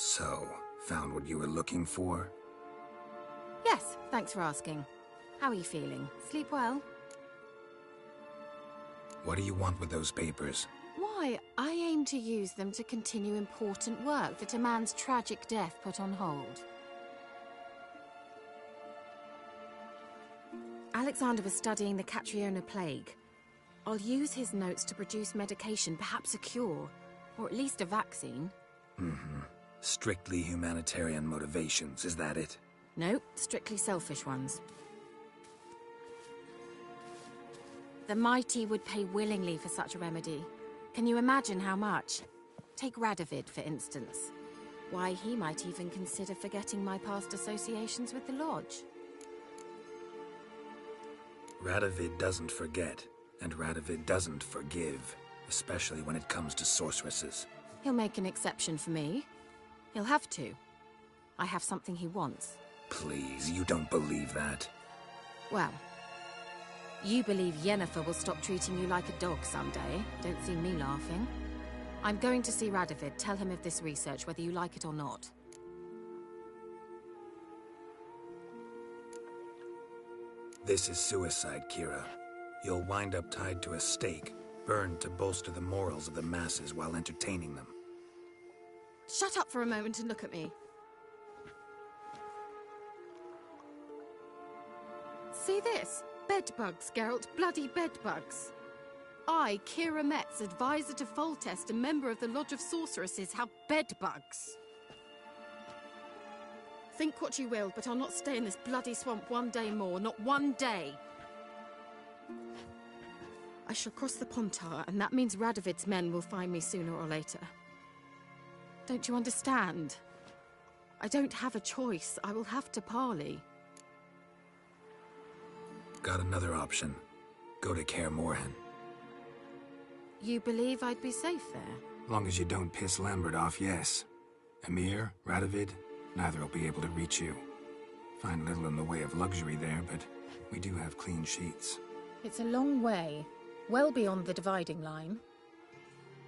So, found what you were looking for? Yes, thanks for asking. How are you feeling? Sleep well? What do you want with those papers? Why, I aim to use them to continue important work that a man's tragic death put on hold. Alexander was studying the Catriona plague. I'll use his notes to produce medication, perhaps a cure, or at least a vaccine. Mm-hmm. Strictly humanitarian motivations, is that it? No, strictly selfish ones. The mighty would pay willingly for such a remedy. Can you imagine how much? Take Radovid, for instance. Why, he might even consider forgetting my past associations with the Lodge. Radovid doesn't forget, and Radovid doesn't forgive, especially when it comes to sorceresses. He'll make an exception for me. He'll have to. I have something he wants. Please, you don't believe that. Well, you believe Yennefer will stop treating you like a dog someday. Don't see me laughing. I'm going to see Radovid. Tell him of this research, whether you like it or not. This is suicide, Kira. You'll wind up tied to a stake, burned to bolster the morals of the masses while entertaining them. Shut up for a moment and look at me. See this? Bedbugs, Geralt. Bloody bedbugs. I, Kira Metz, advisor to Foltest and member of the Lodge of Sorceresses, have bedbugs. Think what you will, but I'll not stay in this bloody swamp one day more. Not one day. I shall cross the Pontar, and that means Radovid's men will find me sooner or later. Don't you understand? I don't have a choice. I will have to parley. Got another option. Go to Kaer Morhen. You believe I'd be safe there? Long as you don't piss Lambert off, yes. Emir, Radovid, neither will be able to reach you. Find little in the way of luxury there, but we do have clean sheets. It's a long way, well beyond the dividing line.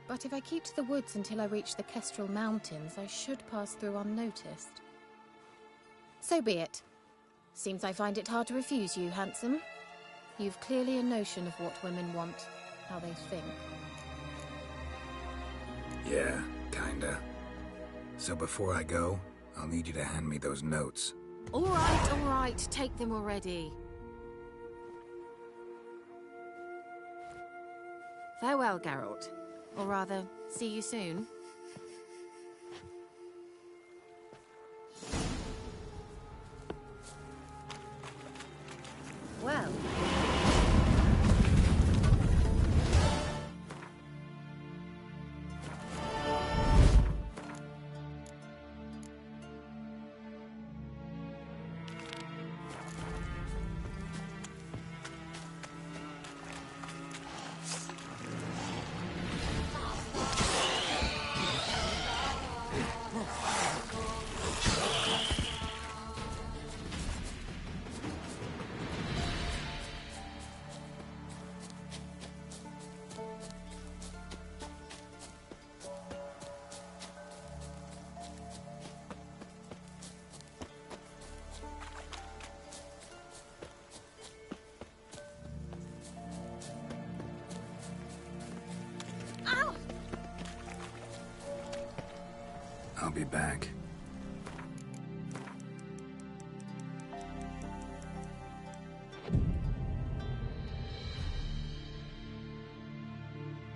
But if I keep to the woods until I reach the Kestrel Mountains, I should pass through unnoticed. So be it. Seems I find it hard to refuse you, handsome. You've clearly a notion of what women want, how they think. Yeah, kinda. So before I go, I'll need you to hand me those notes. All right, take them already. Farewell, Geralt. Or rather, see you soon. Well... I'll be back.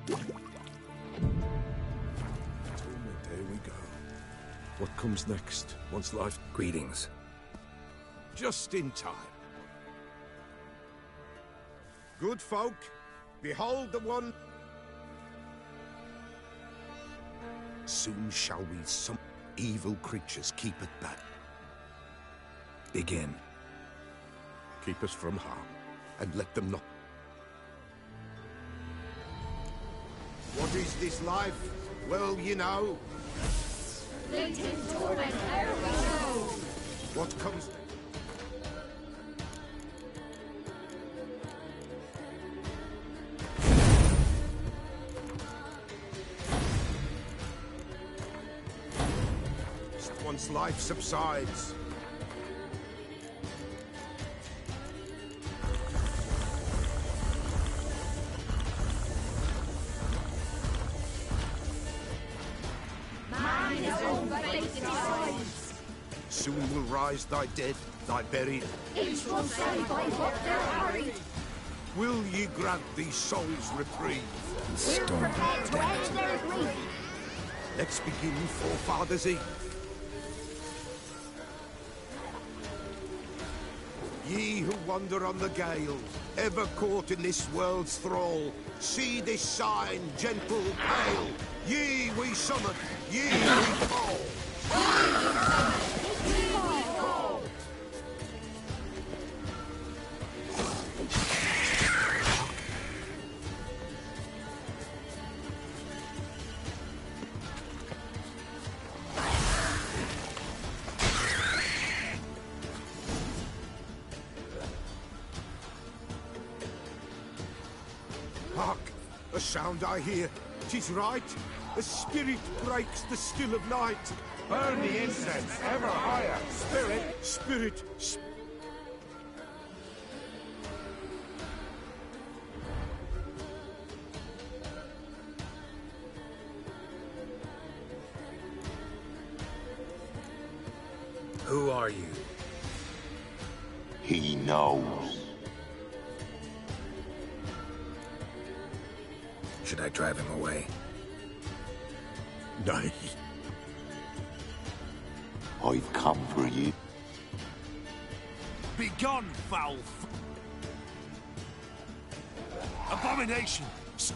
There we go. What comes next, once life... Greetings. Just in time. Good folk, behold the one... Soon shall we some evil creatures keep at back. Begin. Keep us from harm, and let them not... What is this life? Well, you know. What comes... Once life subsides. Soon will rise thy dead, thy buried. Each will say by what they're hurried. Will ye grant these souls reprieve? We're prepared to end their grief. Let's begin Forefathers' Eve. Ye who wander on the gale, ever caught in this world's thrall, see this sign, gentle, pale. Ye we summon, ye we call. Hark! A sound I hear. 'Tis right. A spirit breaks the still of night. Burn the incense ever higher. Spirit. Who are you? He knows. Should I drive him away? Nay. I've come for you. Begone, foul abomination!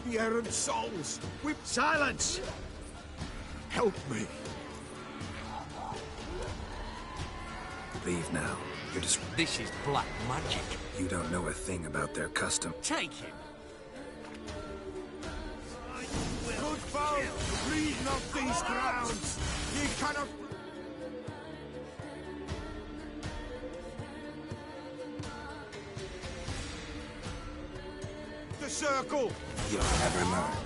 The errant souls! Silence! Help me! Leave now. You're just... This is black magic. You don't know a thing about their custom. Take him. Good folk, leave not these grounds. Ye cannot... The circle! You'll never learn.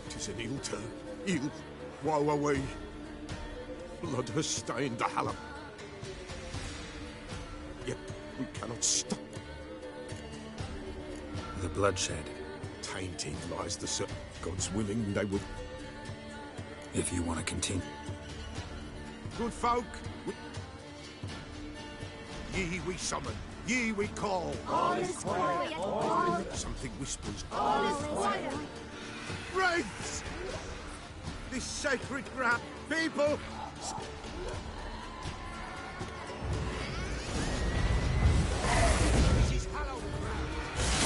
Tis an ill turn. Ill. Woe away. Blood has stained the Hallam. Yet we cannot stop. The bloodshed. Tainted lies the circle. God's willing they would. If you want to continue. Good folk. Ye we summon. Ye we call. All is quiet. All Something whispers. is quiet. Wraiths! This sacred ground. People! This is hallowed ground.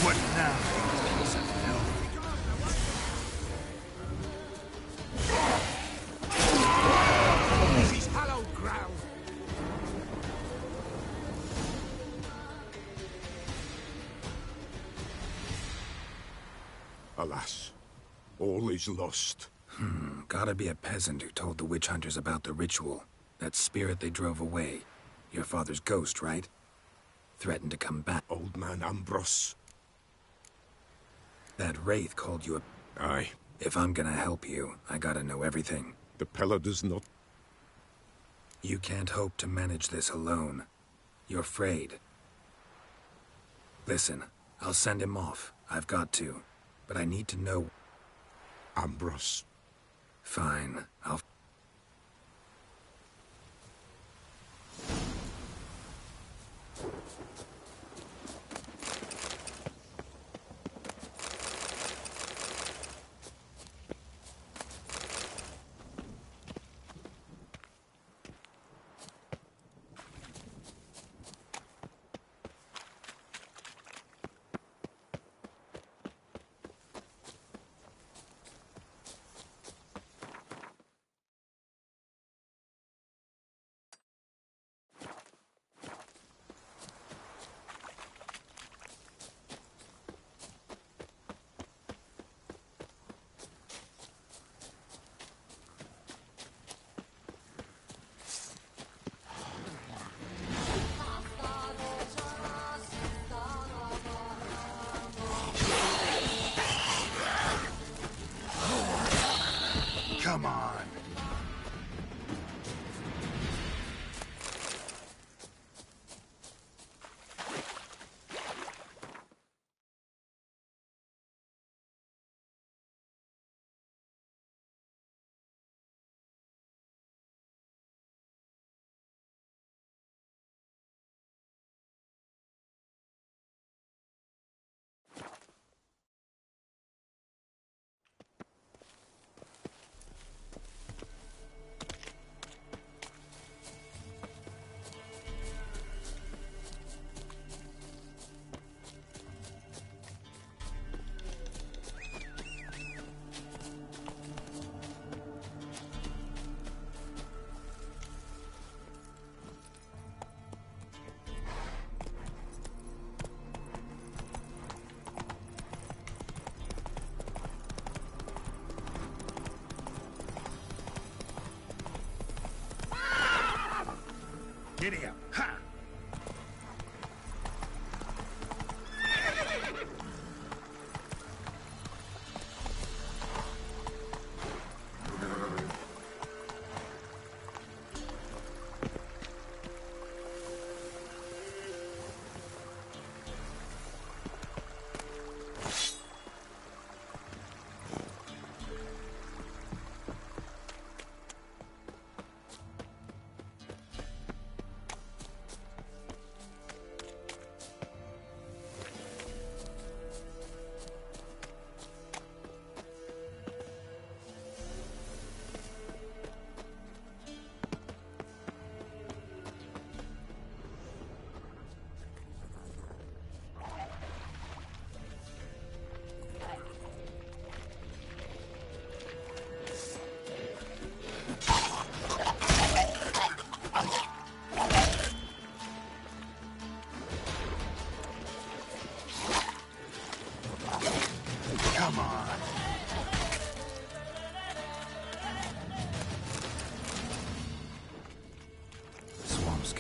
What now? This is hallowed ground. Alas, all is lost. Gotta be a peasant who told the witch hunters about the ritual. That spirit they drove away. Your father's ghost, right? Threatened to come back. Old man Ambrose. That wraith called you a... Aye. If I'm gonna help you, I gotta know everything. The Pella does not... You can't hope to manage this alone. You're afraid. Listen, I'll send him off. I've got to. But I need to know... Ambrose. Fine, I'll... Come on. Giddy up. Ha!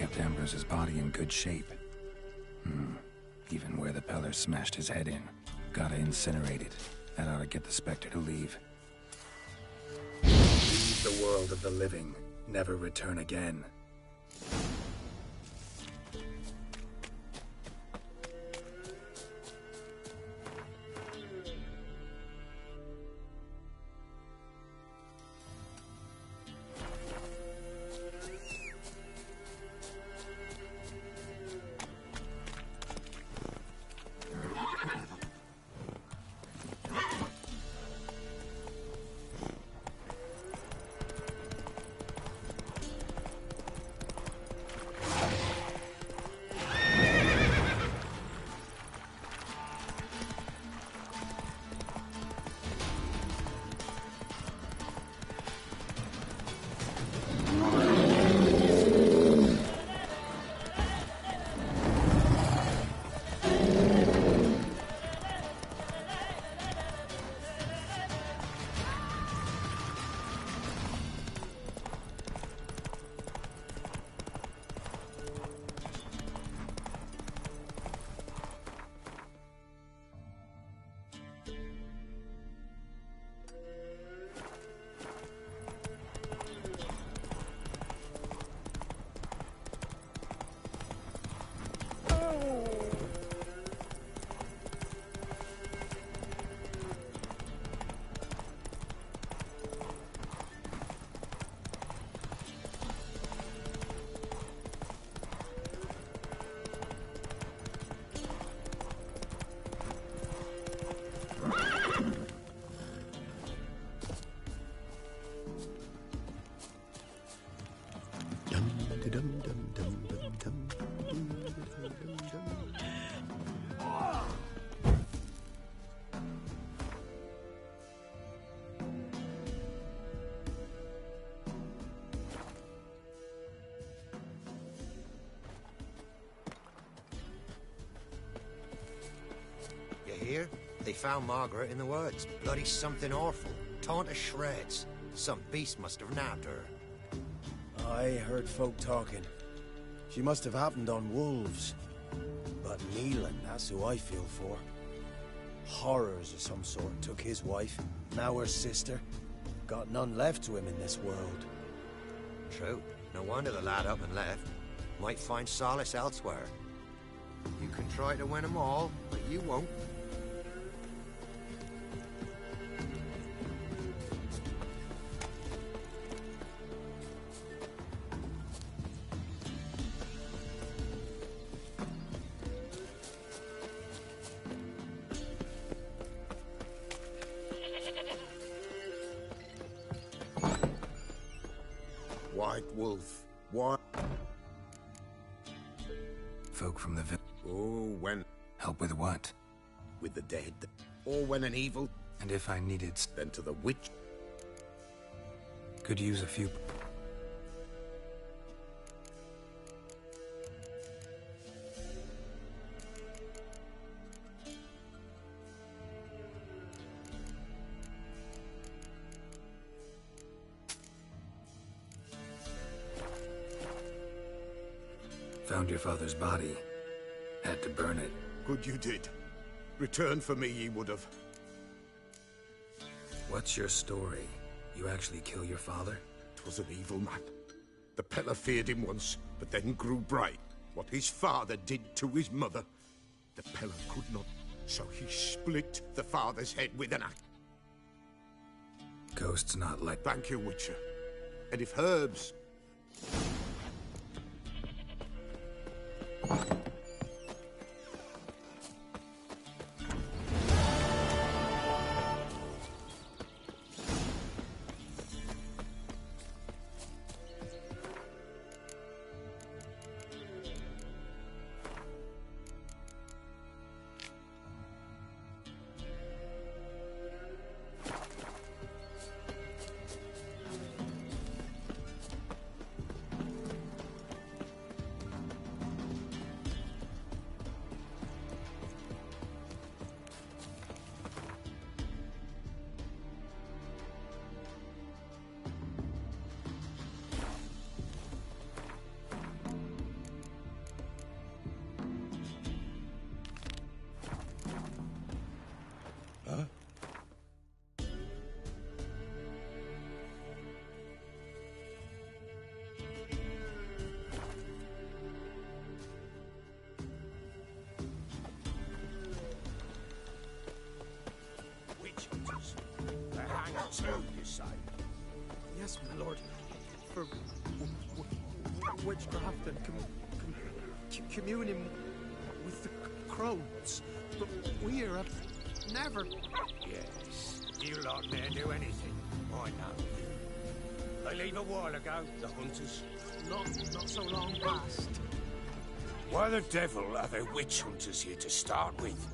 kept Ambrose's body in good shape. Even where the Peller smashed his head in. Gotta incinerate it. That ought to get the Spectre to leave. Leave the world of the living. Never return again. Here, they found Margaret in the woods. Bloody something awful. Torn to shreds. Some beast must have nabbed her. I heard folk talking. She must have happened on wolves. But Neelan, that's who I feel for. Horrors of some sort took his wife, now her sister. Got none left to him in this world. True. No wonder the lad up and left. Might find solace elsewhere. You can try to win them all, but you won't. White wolf. What? Folk from the village. Oh, when... Help with what? With the dead. Or when an evil... And if I needed... Then to the witch. Could use a few... Found your father's body. Had to burn it. Good you did. Return for me ye would have. What's your story? You actually kill your father? 'Twas an evil man. The Peller feared him once, but then grew bright. What his father did to his mother, the Peller could not. So he split the father's head with an axe. Ghosts not like... Thank you, Witcher. And if herbs... too, you say? Yes, my lord. For witchcraft and communing with the crones. But we have never... Yes. You lot ne'er do anything. I know. They leave a while ago, the hunters. Not so long past. Why the devil are there witch hunters here to start with?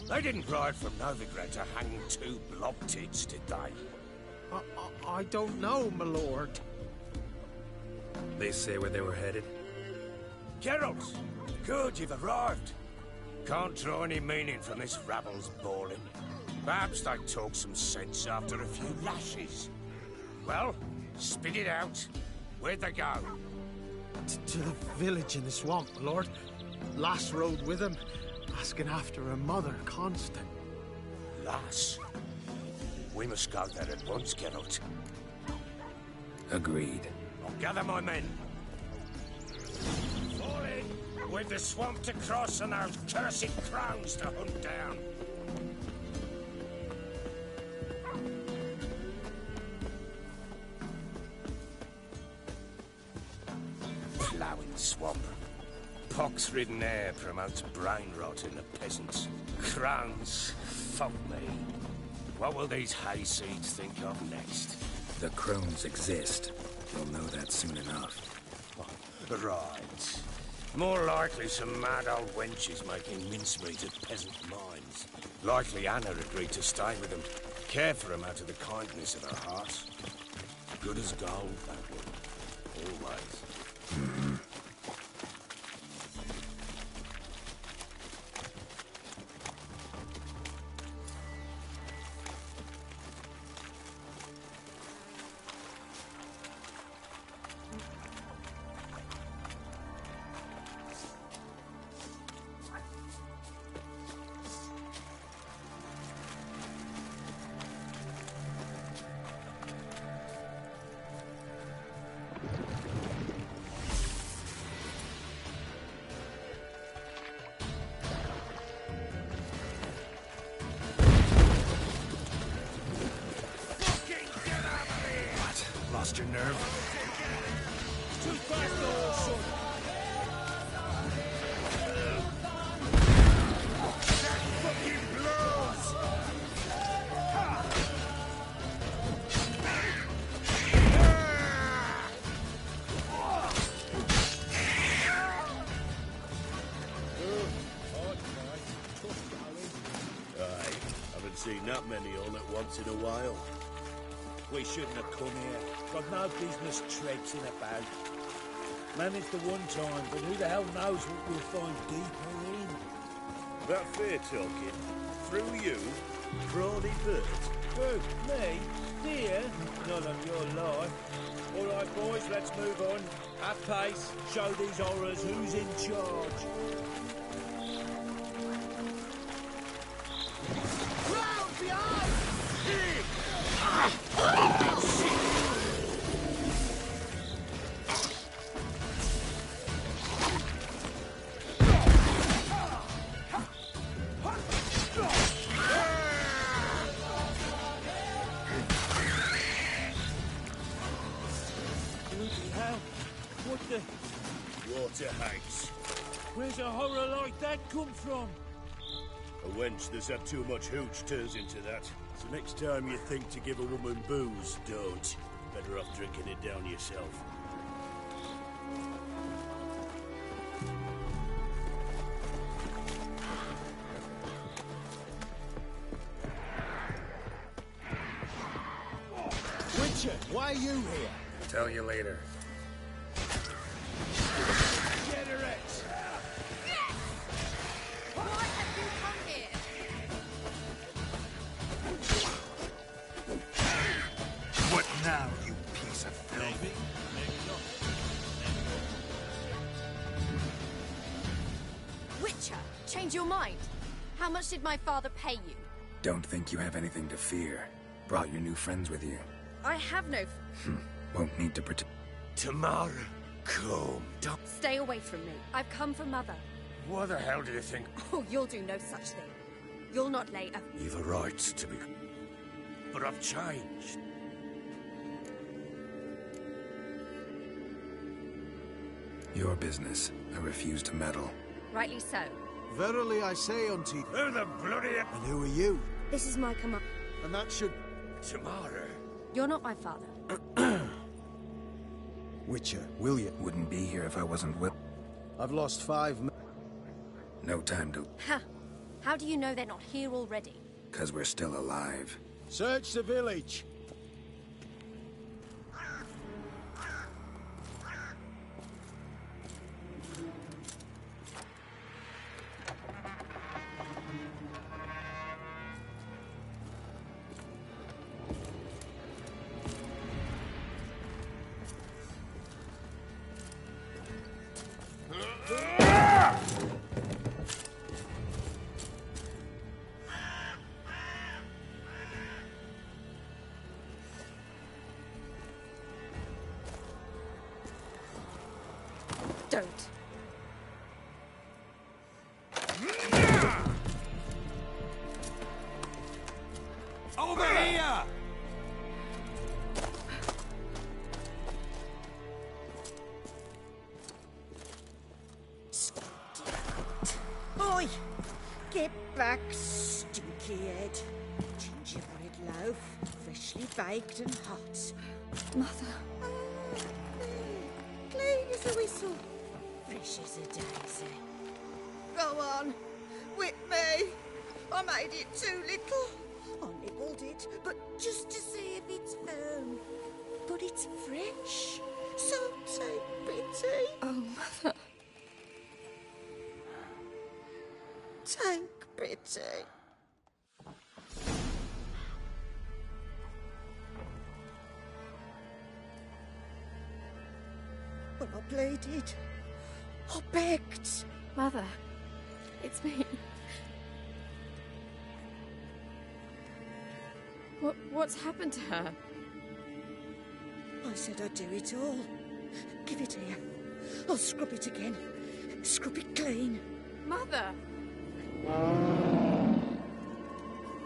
They didn't ride from Novigrad to hang two blob-tits, did they? I don't know, my lord. They say where they were headed? Geralt! Good, you've arrived. Can't draw any meaning from this rabble's bawling. Perhaps they talk some sense after a few lashes. Well, spit it out. Where'd they go? To the village in the swamp, my lord. Lass rode with him, asking after her mother, Constant. Lass? We must go there at once, Geralt. Agreed. I'll gather my men. Fall in! We've the swamp to cross and those cursed crows to hunt down. Ploughing swamp. Pox-ridden air promotes brain rot in the peasants. Crowns, fuck me. What will these hayseeds think of next? The crones exist. You'll know that soon enough. Right. More likely some mad old wenches making mincemeat of peasant minds. Likely Anna agreed to stay with them. Care for them out of the kindness of her heart. Good as gold, that woman. Always. Lost your nerve? Too fast, old son! That fucking blows! Aye, haven't seen that many all at once in a while. We shouldn't have come here. Got no business traipsing about. Managed the one time, but who the hell knows what we'll find deeper in? That fair talking. Through you? Brawny bird? Who? Me? Here? Not on your life. All right, boys, let's move on. At pace. Show these horrors who's in charge. Round behind! What the? Water hags. Where's a horror like that come from? A wench that's had too much hooch turns into that. So next time you think to give a woman booze, don't. Better off drinking it down yourself. Witcher, why are you here? Tell you later. Get her X! Why have you come here? What now, you piece of filth? Maybe not. Witcher, change your mind. How much did my father pay you? Don't think you have anything to fear. Brought your new friends with you. I have no... Won't need to pretend. Tomorrow, come. Don't. Stay away from me. I've come for Mother. What the hell do you think? Oh, you'll do no such thing. You'll not lay a... You've a right to be... but I've changed. Your business. I refuse to meddle. Rightly so. Verily I say unto you... Who the bloody... And who are you? This is my command. And that should... Tomorrow. You're not my father. Witcher, will you? Wouldn't be here if I wasn't with... I've lost 5 men. No time to... Ha! How do you know they're not here already? 'Cause we're still alive. Search the village. Don't. Over here! Oi! Get back, stinky head. Gingerbread loaf, freshly baked and hot. Mother. Clean as a whistle. Fresh as a daisy. Go on, whip me. I made it too little. I nibbled it, but just to see if it's firm. But it's fresh, so take pity. Oh, Mother. Take pity. But I pleaded. I begged. Mother, it's me. What's happened to her? I said I'd do it all. Give it here. I'll scrub it again. Scrub it clean. Mother!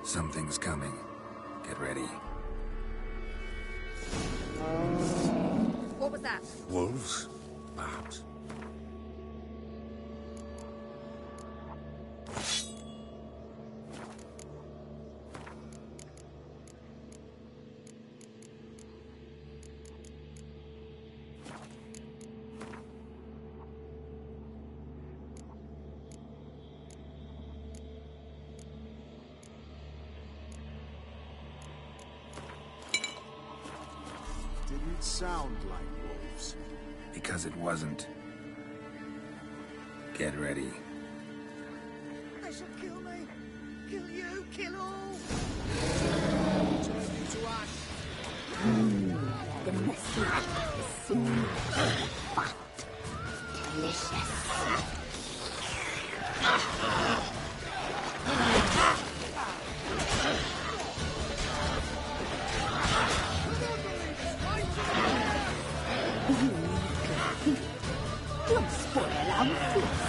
Something's coming. Get ready. What was that? Wolves? Perhaps. Didn't sound like wolves. Because it wasn't. Get ready. They shall kill me. Kill you. Kill all. Turn you to ash. The message is smooth, fat, delicious. Don't spoil our feast.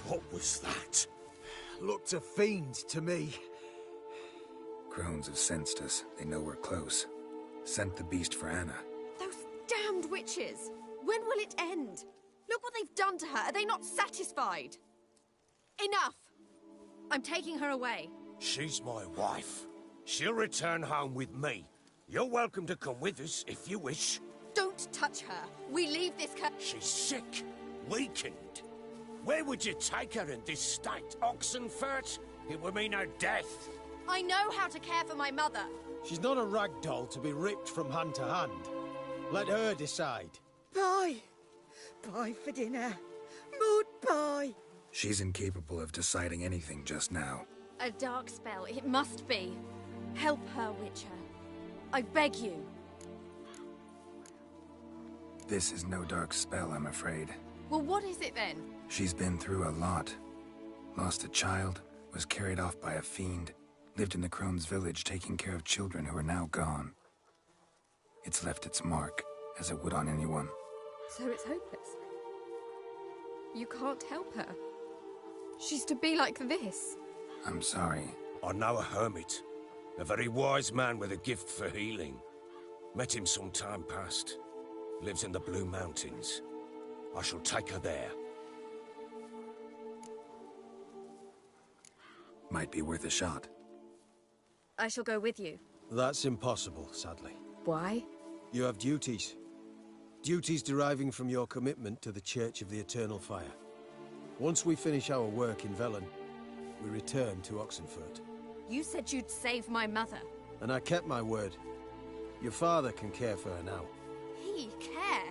What was that? Looked a fiend to me. Crones have sensed us. They know we're close. Sent the beast for Anna. Those damned witches! When will it end? Look what they've done to her. Are they not satisfied? Enough! I'm taking her away. She's my wife. She'll return home with me. You're welcome to come with us if you wish. Don't touch her. We leave this She's sick, weakened. Where would you take her in this state? Oxenfurt? It would mean her death. I know how to care for my mother. She's not a rag doll to be ripped from hand to hand. Let her decide. Bye. Bye for dinner. Mood pie. She's incapable of deciding anything just now. A dark spell, it must be. Help her, Witcher. I beg you. This is no dark spell, I'm afraid. Well, what is it then? She's been through a lot. Lost a child, was carried off by a fiend, lived in the Crone's village taking care of children who are now gone. It's left its mark, as it would on anyone. So it's hopeless. You can't help her. She's to be like this. I'm sorry. I know a hermit. A very wise man with a gift for healing. Met him some time past. Lives in the Blue Mountains. I shall take her there. Might be worth a shot. I shall go with you. That's impossible, sadly. Why? You have duties. Duties deriving from your commitment to the Church of the Eternal Fire. Once we finish our work in Velen, we return to Oxenfurt. You said you'd save my mother. And I kept my word. Your father can care for her now. He care?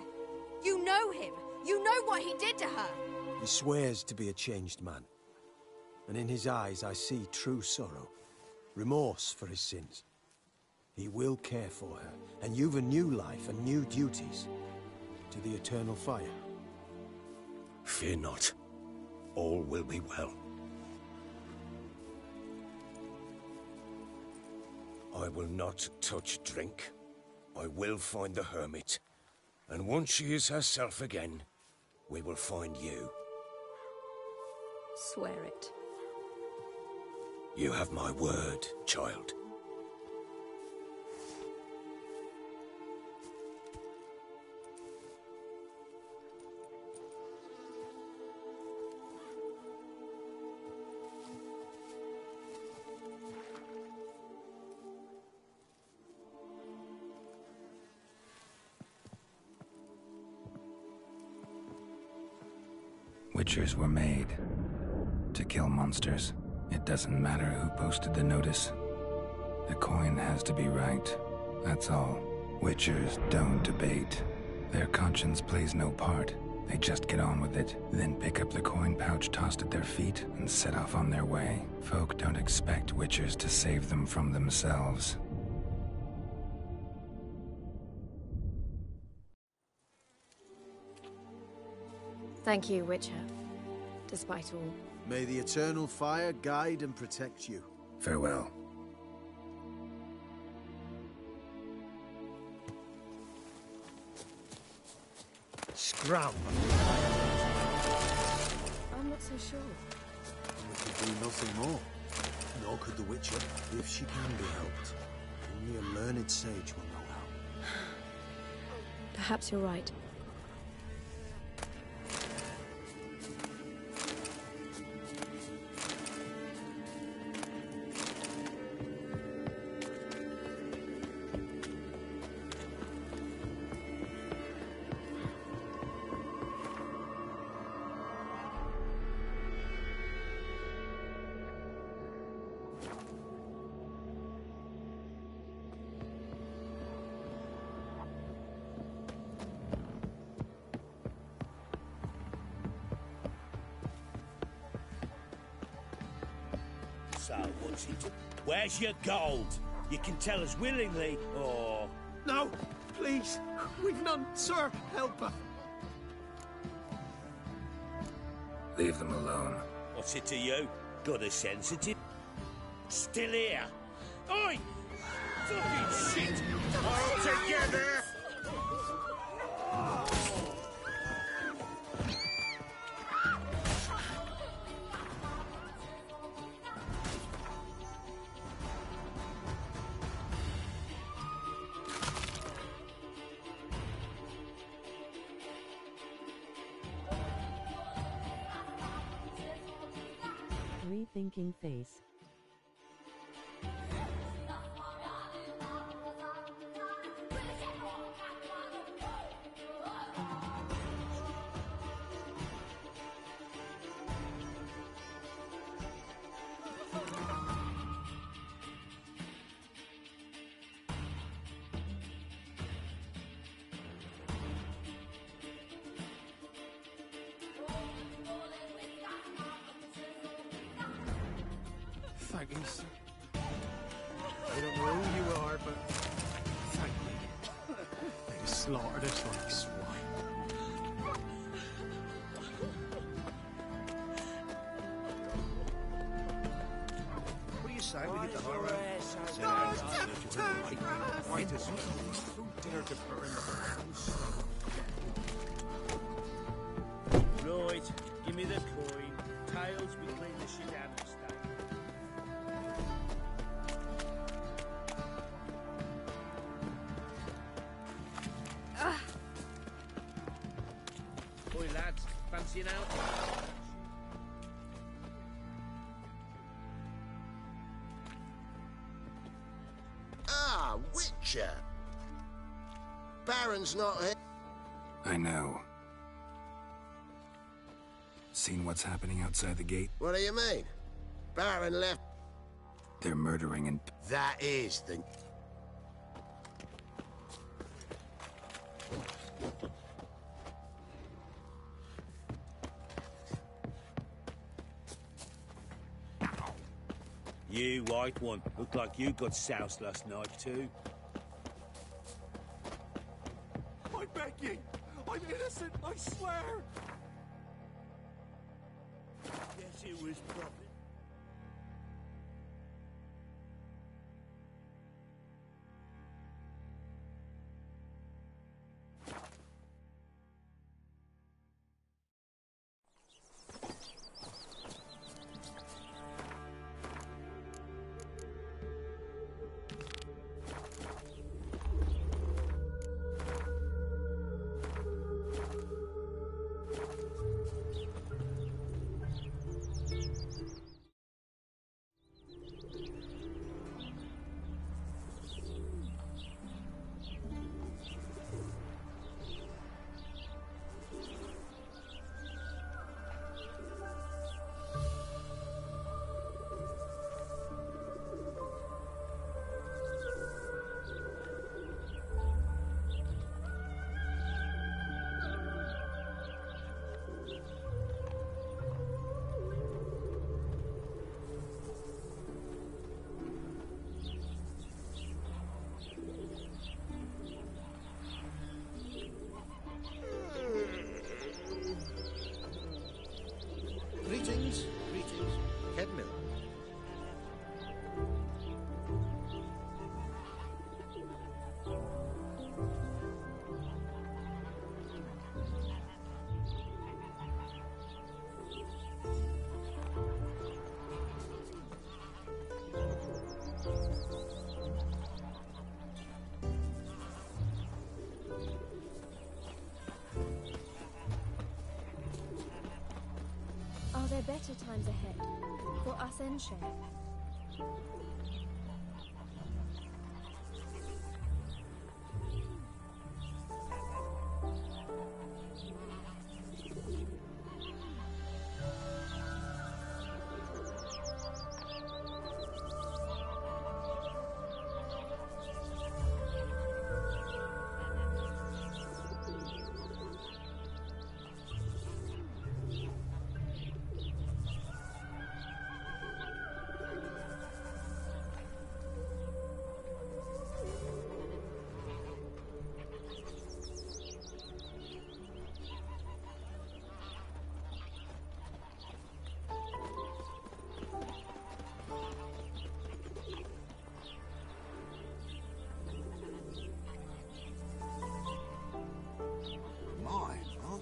You know him. You know what he did to her. He swears to be a changed man. And in his eyes I see true sorrow. Remorse for his sins. He will care for her. And you've a new life and new duties. To the Eternal Fire. Fear not. All will be well. I will not touch drink. I will find the hermit. And once she is herself again, we will find you. Swear it. You have my word, child. Witchers were made to kill monsters. It doesn't matter who posted the notice. The coin has to be right. That's all. Witchers don't debate. Their conscience plays no part. They just get on with it, then pick up the coin pouch tossed at their feet and set off on their way. Folk don't expect Witchers to save them from themselves. Thank you, Witcher. Despite all. May the Eternal Fire guide and protect you. Farewell. Scram! I'm not so sure. We could do nothing more. Nor could the Witcher, if she can be helped. Only a learned sage will know how. Perhaps you're right. So, what's it? Where's your gold? You can tell us willingly, or... No! Please! We've none, sir! Help her! Leave them alone. What's it to you? Got a sensitive? Still here? Oi! Fucking shit! All together! rethinking face. Thanks. I don't know who you are, but thank me. They slaughtered us like swine. What do you say we get the high road? Why does who dare to burn the house? Right, give me the coin. Tails, we clean the shit out of the stuff. Oi, lads, fancy an out? Ah, Witcher! Baron's not here. I know. Seen what's happening outside the gate? What do you mean? Baron left. They're murdering and... That is the... You, white one, look like you got soused last night too. I beg you! I'm innocent, I swear! Guess it was profit. Greetings, greetings. Kedmill. Are there better times ahead for us and Sheriff?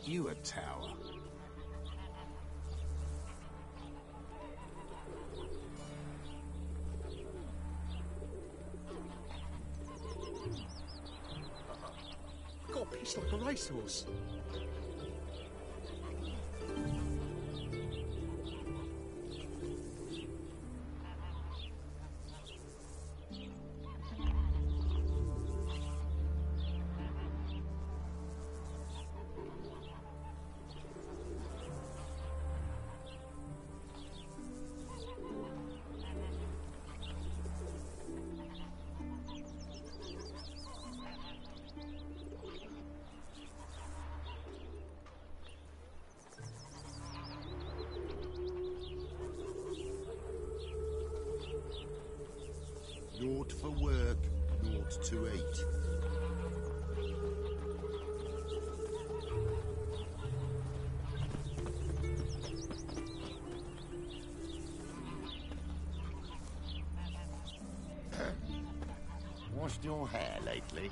You a tower. Got a piece like a racehorse. Naught for work, naught to eat. Washed your hair lately?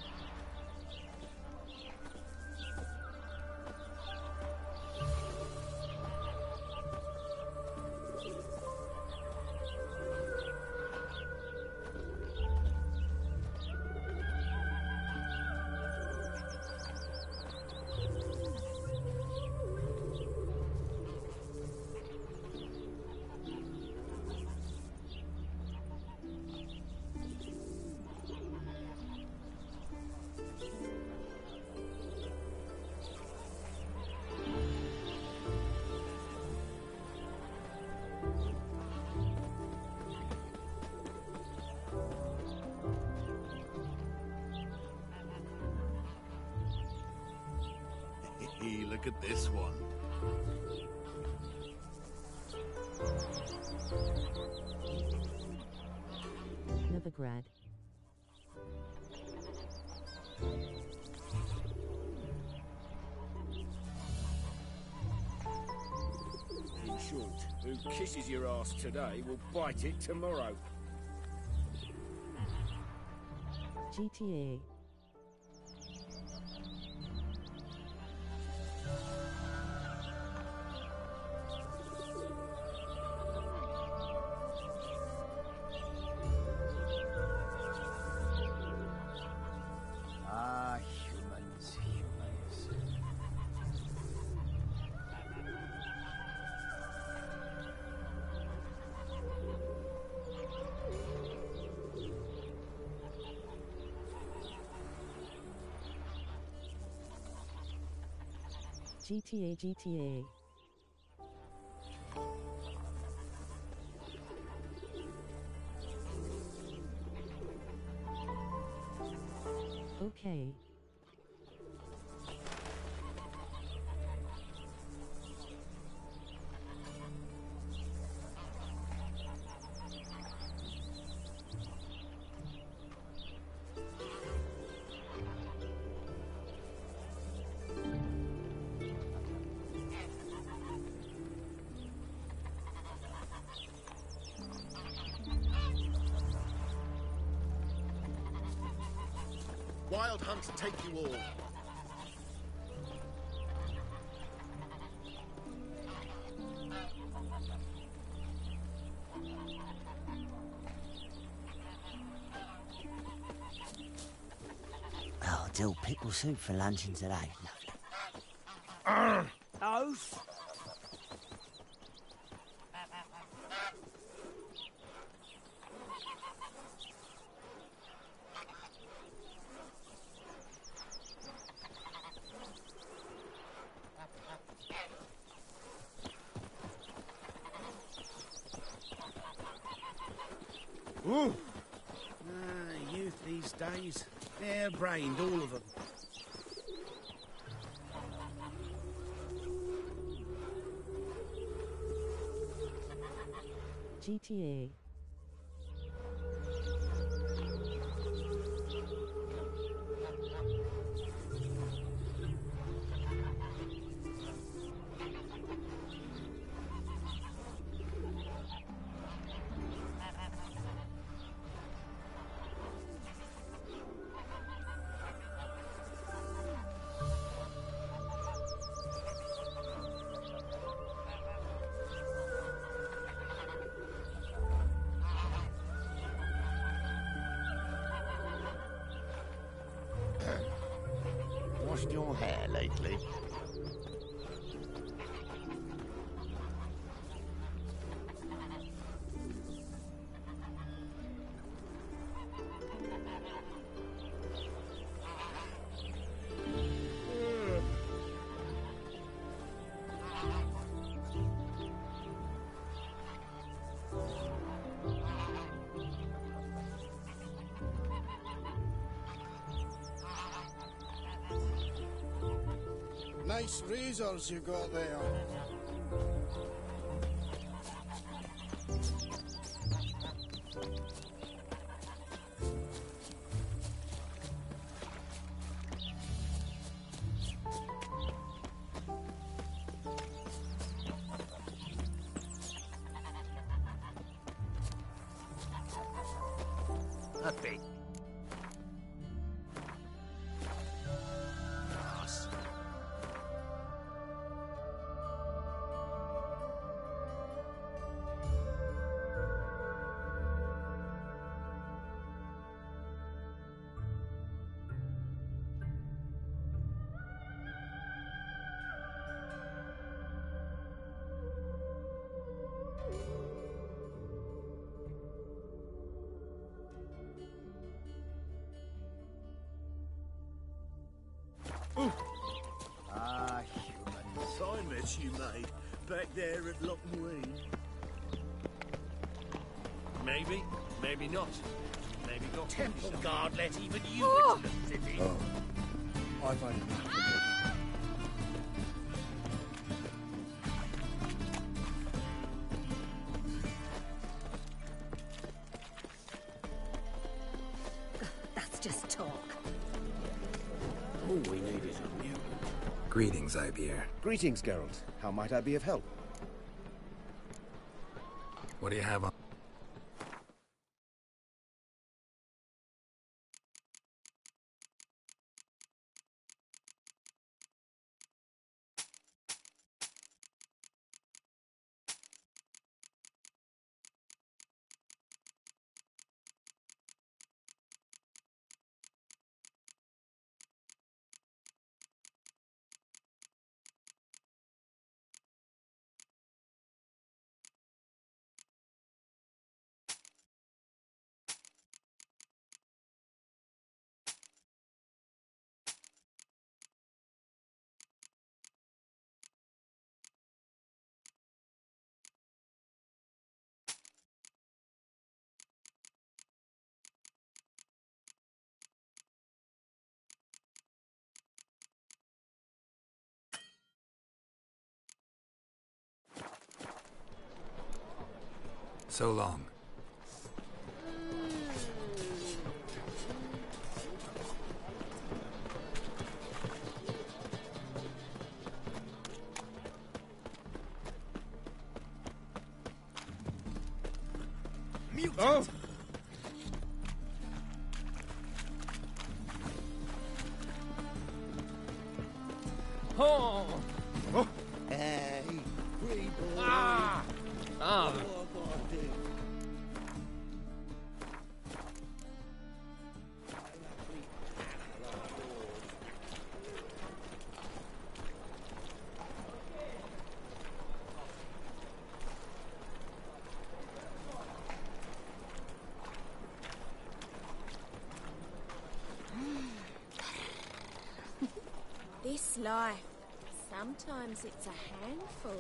Look at this one. Novigrad. In short, who kisses your ass today will bite it tomorrow. GTA. GTA. Okay. Wild hunts take you all. Oh, dill pickle soup for luncheon today. Oath? Ooh. Youth these days, hair-brained, all of them. GTA. Washed your hair lately? Nice razors you got there. Nothing. Ass. Ah, humans. I met you, mate. Back there at Lockney. Maybe, maybe not. Maybe not. Temple Guard let even you into the city. Oh. I've had enough of it. That's just talk. All we need is a mule. Greetings, Ibeer. Greetings, Geralt. How might I be of help? What do you have on? So long. Oh! Oh! Oh! Hey, free boy. Ah! Ah! This life, sometimes it's a handful.